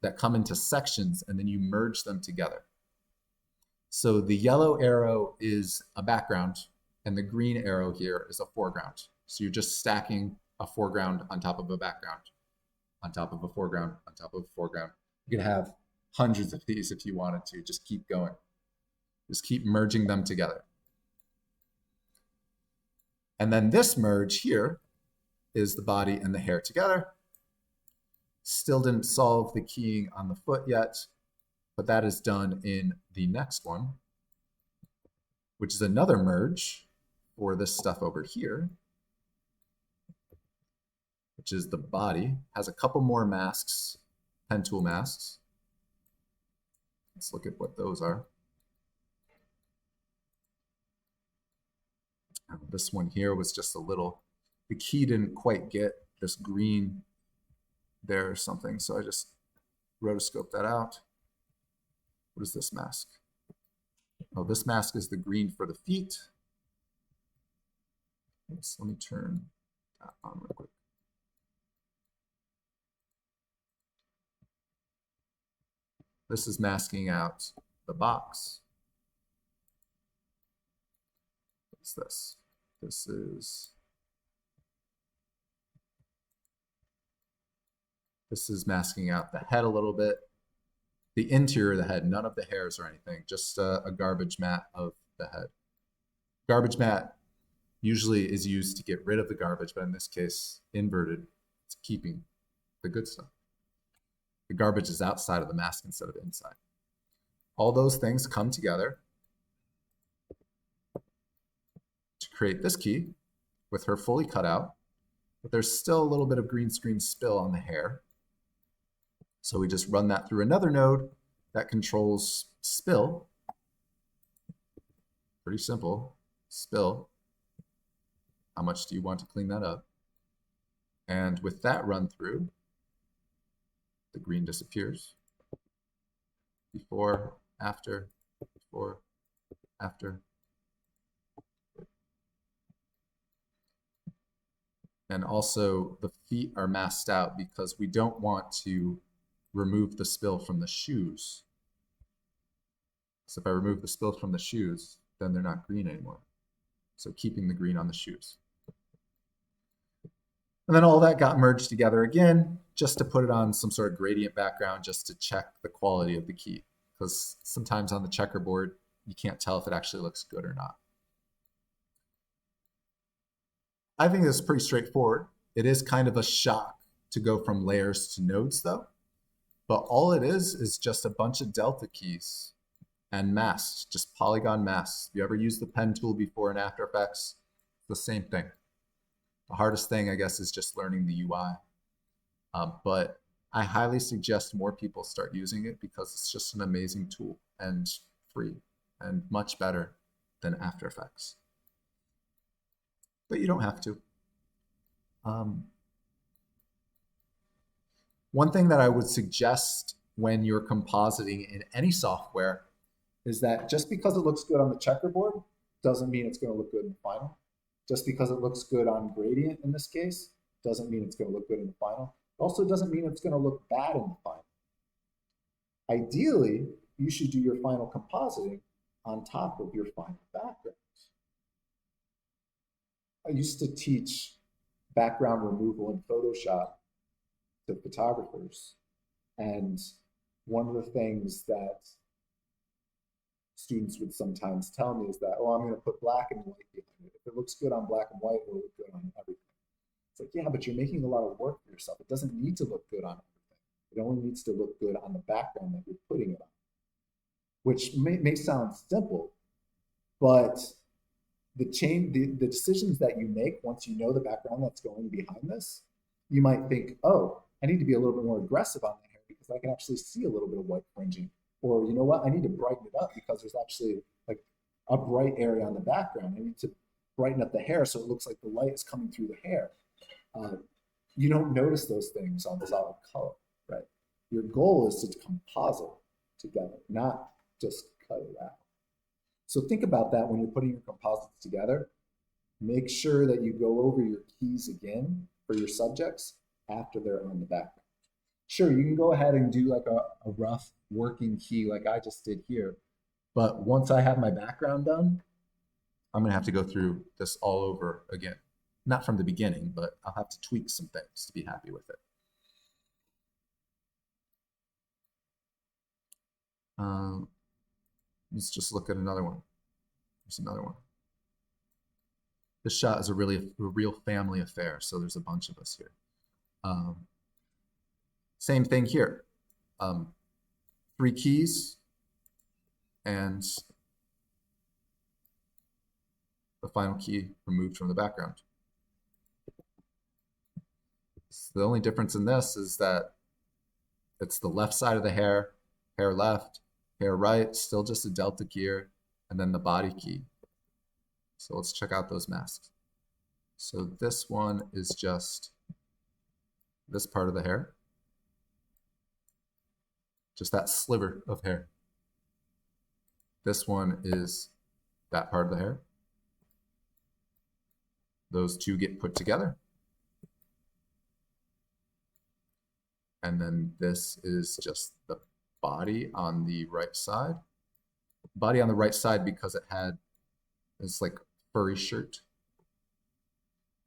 that come into sections and then you merge them together. So the yellow arrow is a background and the green arrow here is a foreground. So you're just stacking a foreground on top of a background, on top of a foreground, on top of a foreground. You can have hundreds of these if you wanted to. Just keep going. Just keep merging them together. And then this merge here is the body and the hair together. Still didn't solve the keying on the foot yet, but that is done in the next one, which is another merge for this stuff over here, which is the body. Has a couple more masks, pen tool masks. Let's look at what those are. This one here was just a little, the key didn't quite get this green there or something, so I just rotoscoped that out. What is this mask? Oh, this mask is the green for the feet. Oops, let me turn that on real quick. This is masking out the box. What's this? This is masking out the head a little bit. The interior of the head, none of the hairs or anything, just a garbage mat of the head. Garbage mat usually is used to get rid of the garbage, but in this case, inverted, it's keeping the good stuff. The garbage is outside of the mask instead of inside. All those things come together to create this key with her fully cut out, but there's still a little bit of green screen spill on the hair. So we just run that through another node that controls spill. Pretty simple. Spill. How much do you want to clean that up? And with that run through, the green disappears. Before, after, before, after. And also the feet are masked out because we don't want to remove the spill from the shoes. So if I remove the spill from the shoes, then they're not green anymore. So keeping the green on the shoes. And then all that got merged together again, just to put it on some sort of gradient background, just to check the quality of the key. Because sometimes on the checkerboard, you can't tell if it actually looks good or not. I think it's pretty straightforward. It is kind of a shock to go from layers to nodes though. But all it is just a bunch of delta keys and masks, just polygon masks. If you ever used the pen tool before in After Effects, the same thing. The hardest thing, I guess, is just learning the UI. But I highly suggest more people start using it because it's just an amazing tool and free and much better than After Effects. But you don't have to. One thing that I would suggest when you're compositing in any software is that just because it looks good on the checkerboard doesn't mean it's going to look good in the final. Just because it looks good on gradient in this case, doesn't mean it's going to look good in the final. It also doesn't mean it's going to look bad in the final. Ideally, you should do your final compositing on top of your final background. I used to teach background removal in Photoshop to photographers. And one of the things that students would sometimes tell me is that, oh, I'm going to put black and white behind it. If it looks good on black and white, it will look good on everything. It's like, yeah, but you're making a lot of work for yourself. It doesn't need to look good on everything. It only needs to look good on the background that you're putting it on, which may sound simple, but the decisions that you make once you know the background that's going behind this, you might think, oh, I need to be a little bit more aggressive on the hair because I can actually see a little bit of white fringing. Or you know what, I need to brighten it up because there's actually like a bright area on the background. I need to brighten up the hair so it looks like the light is coming through the hair. You don't notice those things on solid color, right? Your goal is to composite together, not just cut it out. So think about that when you're putting your composites together. Make sure that you go over your keys again for your subjects after they're on the background. Sure, you can go ahead and do like a rough working key like I just did here. But once I have my background done, I'm going to have to go through this all over again. Not from the beginning, but I'll have to tweak some things to be happy with it. Let's just look at another one. There's another one. This shot is a real family affair, so there's a bunch of us here. Same thing here. 3 keys and the final key removed from the background. So the only difference in this is that it's the left side of the hair, hair left, hair right, still just a delta gear, and then the body key. So let's check out those masks. So this one is just this part of the hair. Just that sliver of hair. This one is that part of the hair. Those two get put together. And then this is just the body on the right side. Body on the right side because it had this like furry shirt.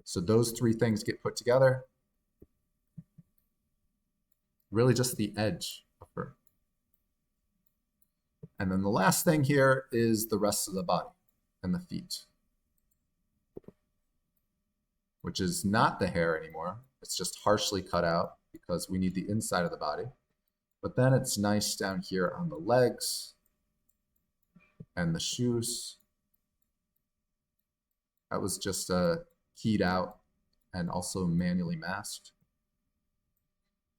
So those 3 things get put together. Really just the edge of fur. And then the last thing here is the rest of the body and the feet, which is not the hair anymore. It's just harshly cut out because we need the inside of the body. But then it's nice down here on the legs and the shoes. That was just keyed out and also manually masked.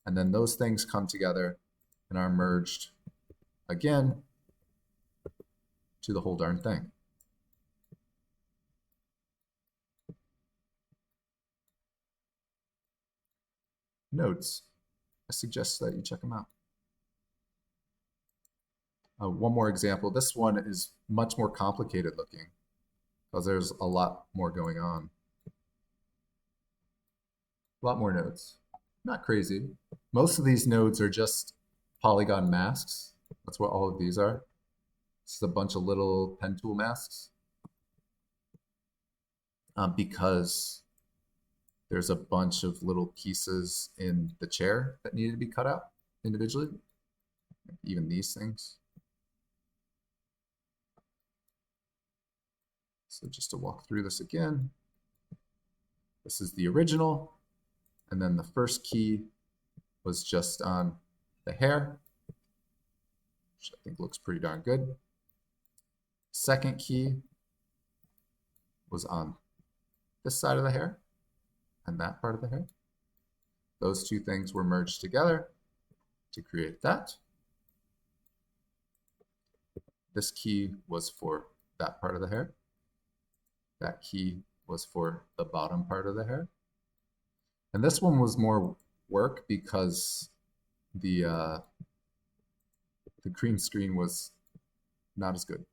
And then those things come together and are merged again to the whole darn thing. Notes. I suggest that you check them out. One more example. This one is much more complicated looking because there's a lot more going on. A lot more nodes. Not crazy. Most of these nodes are just polygon masks. That's what all of these are. It's a bunch of little pen tool masks. Because there's a bunch of little pieces in the chair that needed to be cut out individually. Even these things. So just to walk through this again, this is the original, and then the first key was just on the hair, which I think looks pretty darn good. Second key was on this side of the hair and that part of the hair. Those 2 things were merged together to create that. This key was for that part of the hair. That key was for the bottom part of the hair. And this one was more work because the green screen was not as good.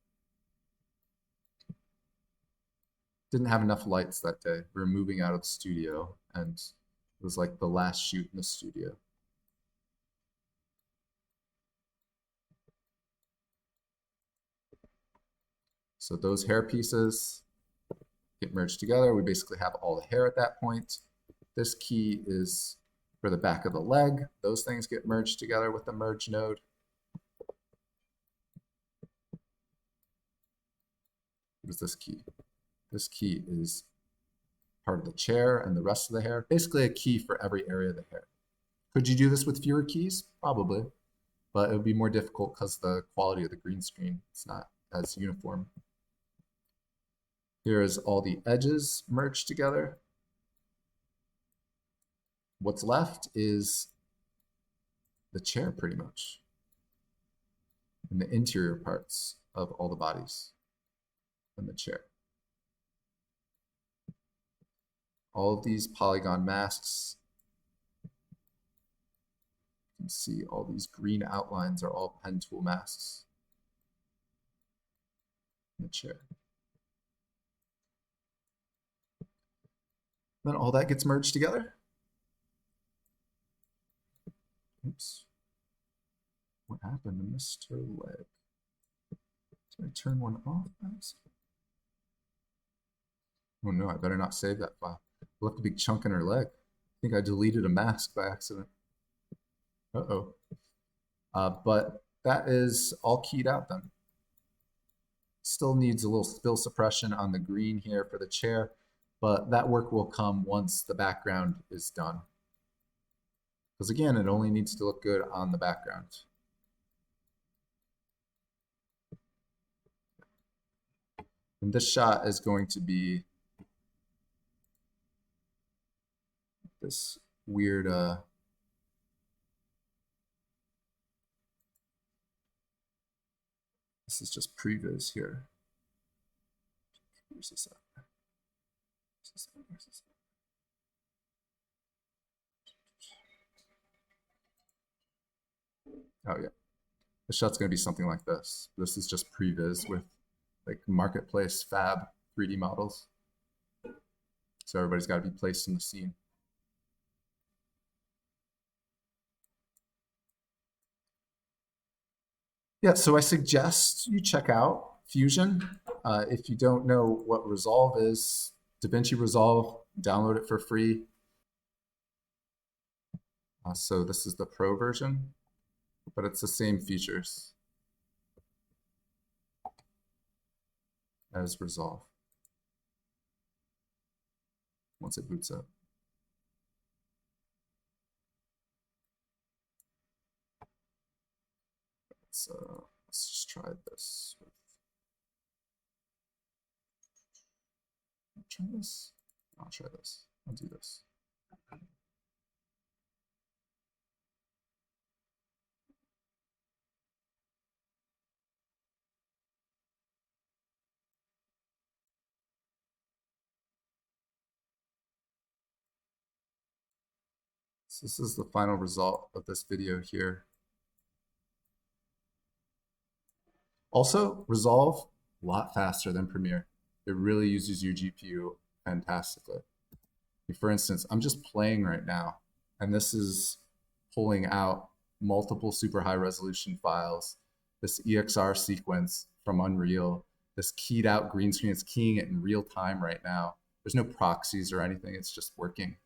didn't have enough lights that day. We were moving out of the studio, and it was like the last shoot in the studio. So those hair pieces get merged together. We basically have all the hair at that point. This key is for the back of the leg. Those things get merged together with the merge node. What is this key? This key is part of the chair and the rest of the hair. Basically a key for every area of the hair. Could you do this with fewer keys? Probably, but it would be more difficult because the quality of the green screen is not as uniform. Here is all the edges merged together. What's left is the chair pretty much, and the interior parts of all the bodies and the chair. All of these polygon masks, you can see all these green outlines are all pen tool masks in the chair. Then all that gets merged together. Oops. What happened to Mr. Leg? Did I turn one off? Oh no, I better not save that file. Left a big chunk in her leg. I think I deleted a mask by accident. Uh-oh. But that is all keyed out then. Still needs a little spill suppression on the green here for the chair, but that work will come once the background is done. Because again, it only needs to look good on the background. And this shot is going to be this weird this is just previs here. Where's this at? Where's this at? Oh yeah. The shot's gonna be something like this. This is just previs with like marketplace fab 3D models. So everybody's got to be placed in the scene. Yeah, so I suggest you check out Fusion. If you don't know what Resolve is, DaVinci Resolve, download it for free. So this is the Pro version, but it's the same features as Resolve once it boots up. Let's just try this. Try this. I'll try this. I'll do this. So this is the final result of this video here. Also, Resolve, a lot faster than Premiere. It really uses your GPU fantastically. For instance, I'm just playing right now, and this is pulling out multiple super high resolution files, this EXR sequence from Unreal, this keyed out green screen, it's keying it in real time right now. There's no proxies or anything, it's just working.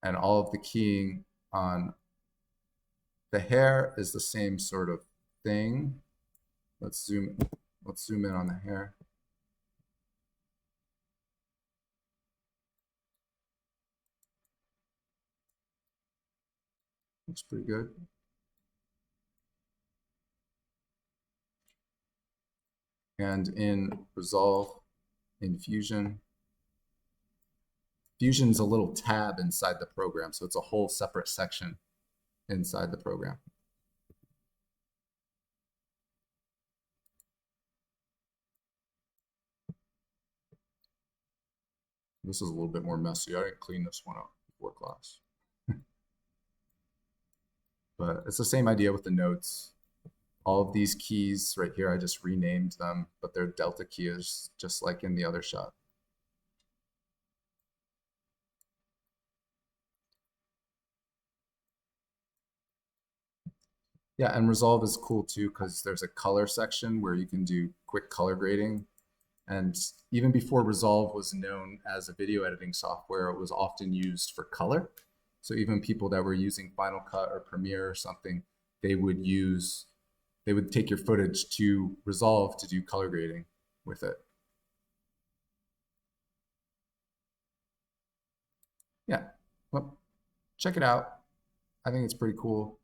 And all of the keying on the hair is the same sort of thing. Let's zoom in on the hair. Looks pretty good. And in Resolve, in Fusion, Fusion's a little tab inside the program, so it's a whole separate section inside the program. This is a little bit more messy. I didn't clean this one up before class. But it's the same idea with the nodes. All of these keys right here, I just renamed them, but they're delta keys, just like in the other shot. Yeah, and Resolve is cool too because there's a color section where you can do quick color grading. And even before Resolve was known as a video editing software, it was often used for color. So even people that were using Final Cut or Premiere or something, they would take your footage to Resolve to do color grading with it. Yeah, well, check it out. I think it's pretty cool.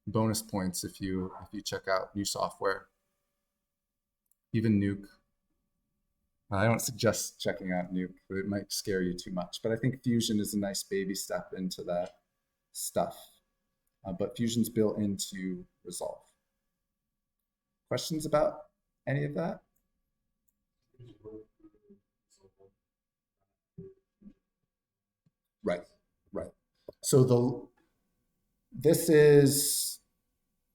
Bonus points if you check out new software, even Nuke. I don't suggest checking out Nuke, but it might scare you too much. But I think Fusion is a nice baby step into that stuff. But Fusion's built into Resolve. Questions about any of that? Right, right. So this is,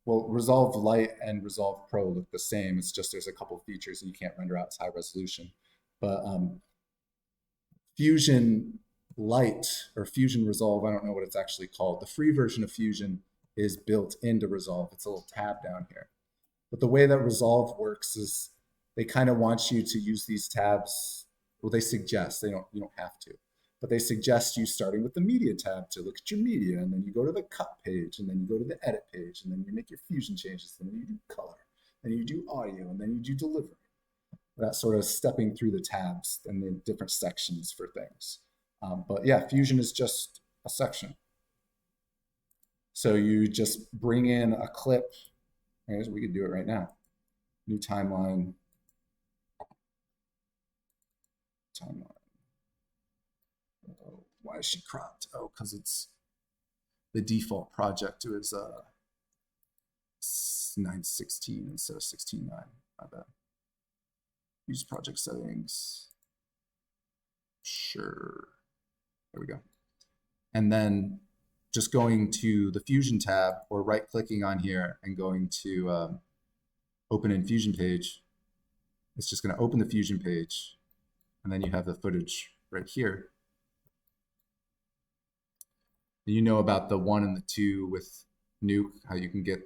well, Resolve Lite and Resolve Pro look the same. It's just there's a couple features and you can't render out as high resolution. But Fusion Lite or Fusion Resolve, I don't know what it's actually called. The free version of Fusion is built into Resolve. It's a little tab down here. But the way that Resolve works is they kind of want you to use these tabs. Well, they suggest, you don't have to, but they suggest you starting with the media tab to look at your media, and then you go to the cut page, and then you go to the edit page, and then you make your fusion changes, and then you do color, and you do audio, and then you do delivery. That sort of stepping through the tabs and the different sections for things. But yeah, Fusion is just a section. So you just bring in a clip. I guess we could do it right now. New timeline. Timeline. Oh, why is she cropped? Oh, because it's the default project was 916 instead of 16.9. My bad. Use project settings. Sure. There we go. And then just going to the Fusion tab or right clicking on here and going to open in Fusion page. It's just going to open the Fusion page. And then you have the footage right here. You know about the 1 and the 2 with Nuke, how you can get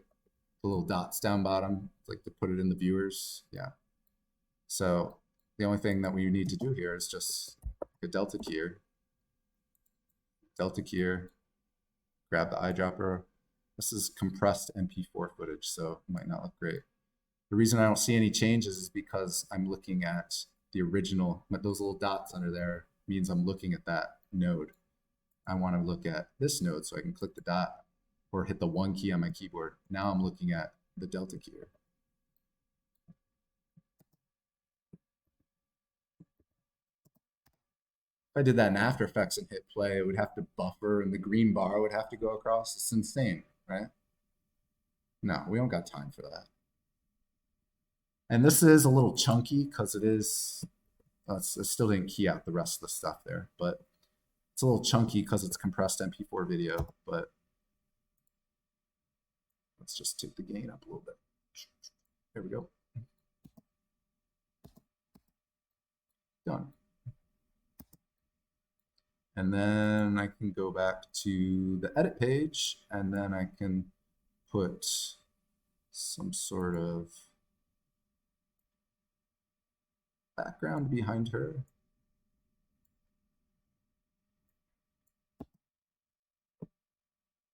the little dots down bottom, like to put it in the viewers. Yeah. So the only thing that we need to do here is just a delta keyer, grab the eyedropper. This is compressed MP4 footage, so it might not look great. The reason I don't see any changes is because I'm looking at the original, those little dots under there means I'm looking at that node. I want to look at this node, so I can click the dot or hit the 1 key on my keyboard. Now I'm looking at the delta keyer. If I did that in After Effects and hit play, it would have to buffer and the green bar would have to go across. It's insane, right? No, we don't got time for that. And this is a little chunky because it is, it still didn't key out the rest of the stuff there, but it's a little chunky because it's compressed MP4 video, but let's just take the gain up a little bit. There we go. Done. And then I can go back to the edit page, and then I can put some sort of background behind her.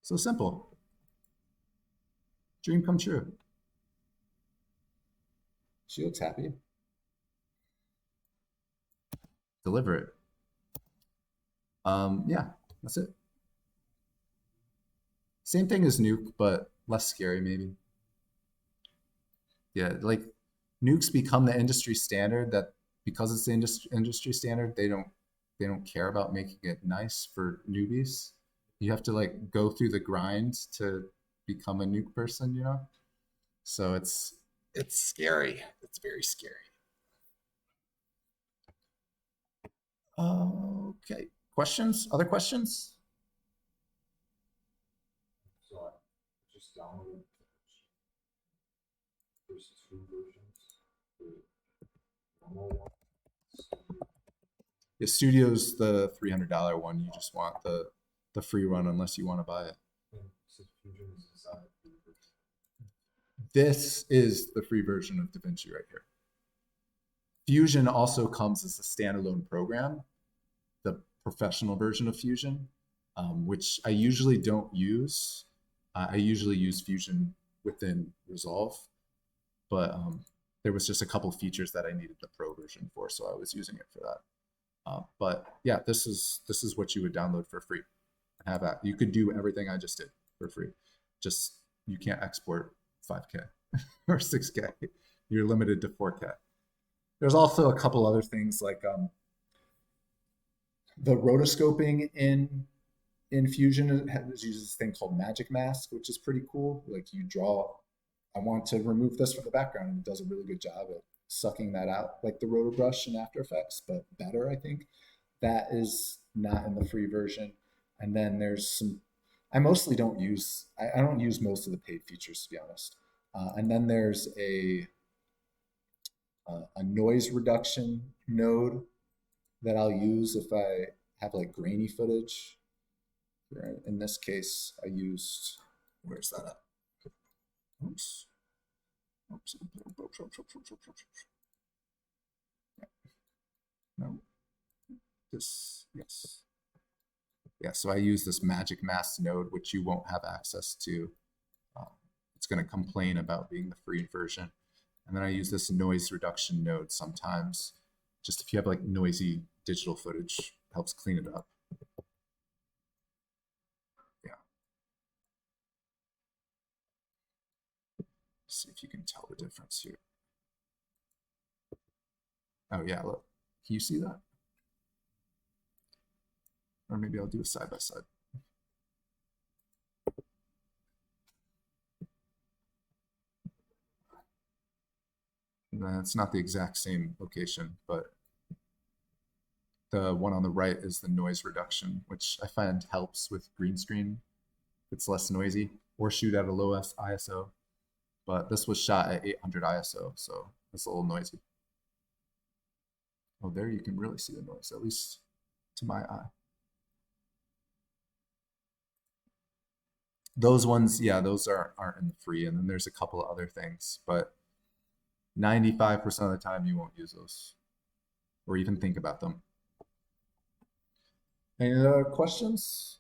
So simple. Dream come true. She looks happy. Deliver it. Yeah, that's it. Same thing as Nuke, but less scary maybe. Yeah, like Nuke's become the industry standard that because it's the industry standard, they don't care about making it nice for newbies. You have to like go through the grind to become a Nuke person, you know? So it's scary. It's very scary. Okay. Questions? Other questions? So I just downloaded There's two versions. The normal one. The Studio's the $300 one. You just want the free run unless you want to buy it. And so Fusion is inside the version. This is the free version of DaVinci right here. Fusion also comes as a standalone program, the professional version of Fusion, which I usually don't use. I usually use Fusion within Resolve, but there was just a couple features that I needed the pro version for, so I was using it for that. But yeah, this is what you would download for free and have that. You could do everything I just did for free. Just you can't export 5K or 6K. You're limited to 4K. There's also a couple other things like the rotoscoping in Fusion uses this thing called Magic Mask, which is pretty cool. Like you draw, I want to remove this from the background, and it does a really good job at sucking that out, like the roto brush in After Effects, but better, I think. That is not in the free version. And then there's some, I mostly don't use, I don't use most of the paid features, to be honest. And then there's a noise reduction node that I'll use if I have like grainy footage. In this case, I used, where's that at? Oops. Oops. No. This, yes. Yeah, so I use this Magic Mask node, which you won't have access to. It's going to complain about being the free version. And then I use this noise reduction node sometimes, just if you have like noisy digital footage, helps clean it up. Yeah. See if you can tell the difference here. Oh yeah, look, can you see that? Or maybe I'll do a side by side. It's not the exact same location, but the one on the right is the noise reduction, which I find helps with green screen. It's less noisy, or shoot at a low ISO. But this was shot at 800 ISO, so it's a little noisy. Oh, there you can really see the noise, at least to my eye. Those ones, yeah, those aren't in the free, and then there's a couple of other things, but 95% of the time you won't use those or even think about them. Any other questions?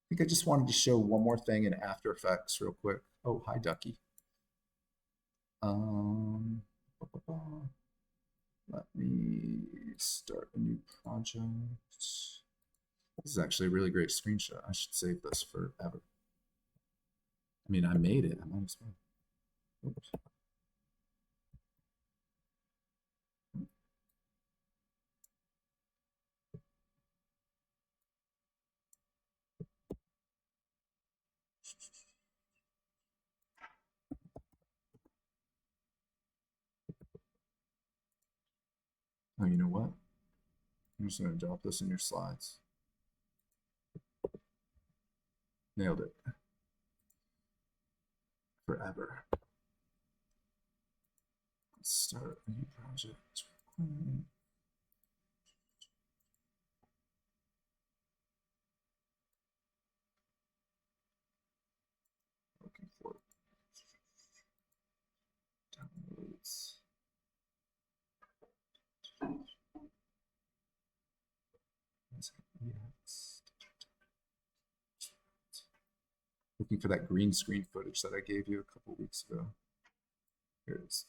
I think I just wanted to show one more thing in After Effects real quick. Oh, hi, Ducky. Let me start a new project. This is actually a really great screenshot. I should save this forever. I mean, I made it. I might as well. Oops. Oh, you know what? I'm just going to drop this in your slides. Nailed it. Forever. Let's start a new project. Looking for downloads. Looking for that green screen footage that I gave you a couple weeks ago. Here it is.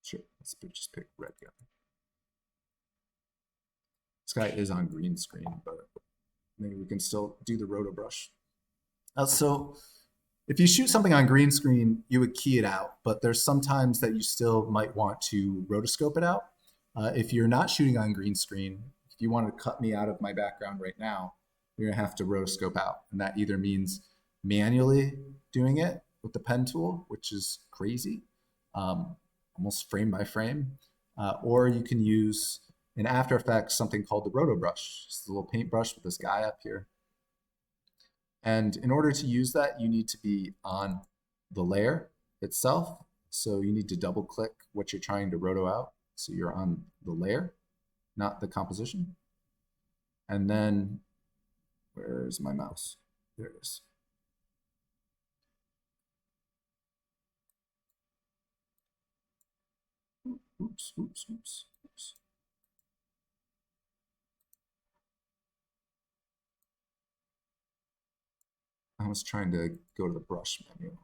Sure, let's just pick red guy. This guy is on green screen, but maybe we can still do the roto brush. So if you shoot something on green screen, you would key it out, but there's sometimes that you still might want to rotoscope it out. If you're not shooting on green screen, if you want to cut me out of my background right now, you're gonna have to rotoscope out. And that either means manually doing it with the pen tool, which is crazy, almost frame by frame, Or you can use in After Effects something called the roto brush. It's a little paintbrush with this guy up here. And in order to use that, you need to be on the layer itself. So you need to double click what you're trying to roto out. So you're on the layer, not the composition. And then, where's my mouse? There it is. Oops, oops, oops, oops. I was trying to go to the brush menu.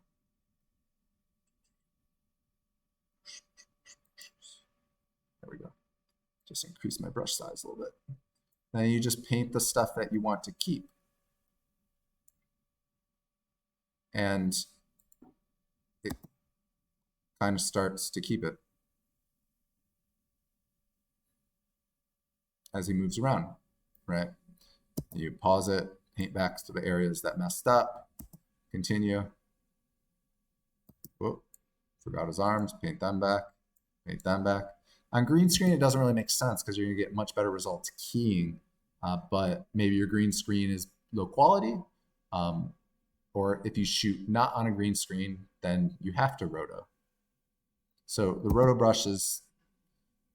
There we go. Just increase my brush size a little bit. Then you just paint the stuff that you want to keep. And it kind of starts to keep it as he moves around, right? You pause it, paint back to the areas that messed up, continue. Whoop, forgot his arms, paint them back, paint them back. On green screen, it doesn't really make sense because you're gonna get much better results keying, but maybe your green screen is low quality, or if you shoot not on a green screen, then you have to roto. So the roto brush is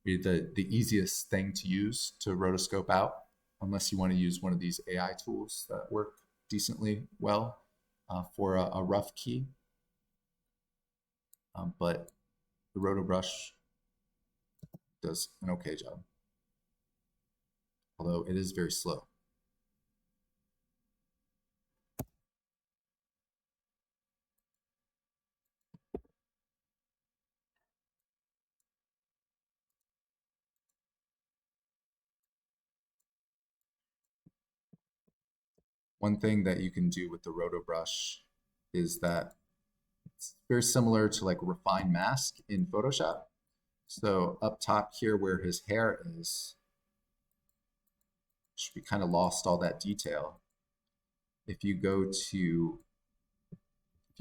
the easiest thing to use to rotoscope out, unless you want to use one of these AI tools that work decently well for a rough key. But the roto brush does an okay job, although it is very slow. One thing that you can do with the roto brush is that it's very similar to like a refine mask in Photoshop. So up top here where his hair is, we kind of lost all that detail. If you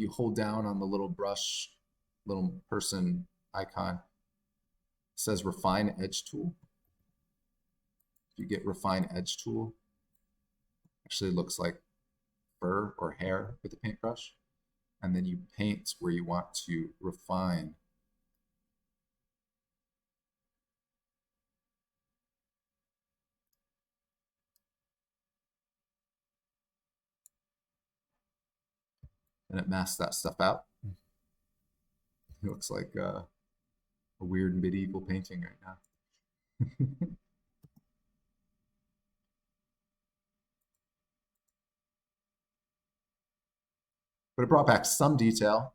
hold down on the little brush, little person icon, it says refine edge tool. If you get refine edge tool, actually looks like fur or hair with a paintbrush. And then you paint where you want to refine. And it masks that stuff out. It looks like a weird medieval painting right now. But it brought back some detail,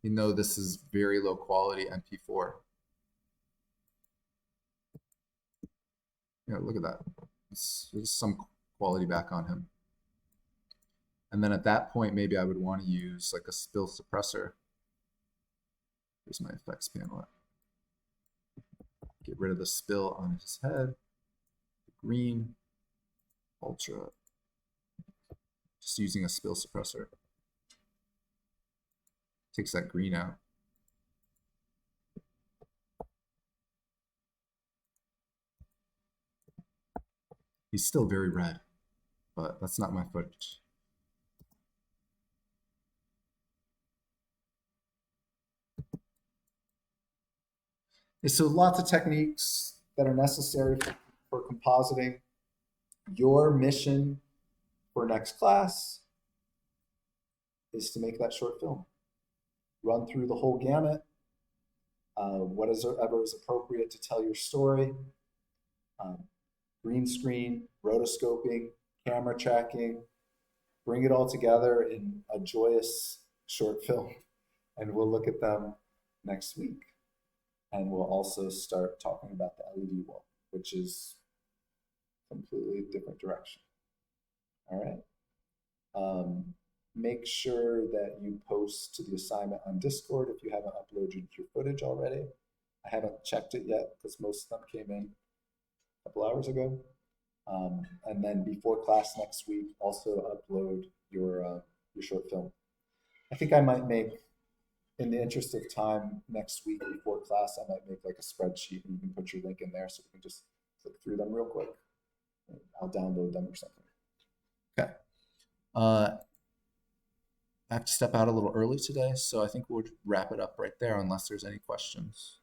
even though this is very low quality MP4. Yeah, look at that. There's some quality back on him. And then at that point, maybe I would want to use like a spill suppressor. Here's my effects panel. Get rid of the spill on his head. Green, ultra. Just using a spill suppressor. Takes that green out. He's still very red, but that's not my footage. So lots of techniques that are necessary for compositing. Your mission for next class is to make that short film. Run through the whole gamut. Whatever is appropriate to tell your story. Green screen, rotoscoping, camera tracking. Bring it all together in a joyous short film. And we'll look at them next week. And we'll also start talking about the LED wall, which is completely different direction. All right. Make sure that you post to the assignment on Discord if you haven't uploaded your footage already. I haven't checked it yet because most of them came in a couple hours ago. And then before class next week, also upload your short film. I think I might make in the interest of time, next week before class, I might make like a spreadsheet and you can put your link in there so we can just click through them real quick. I'll download them or something. Okay. I have to step out a little early today, so I think we'll wrap it up right there unless there's any questions.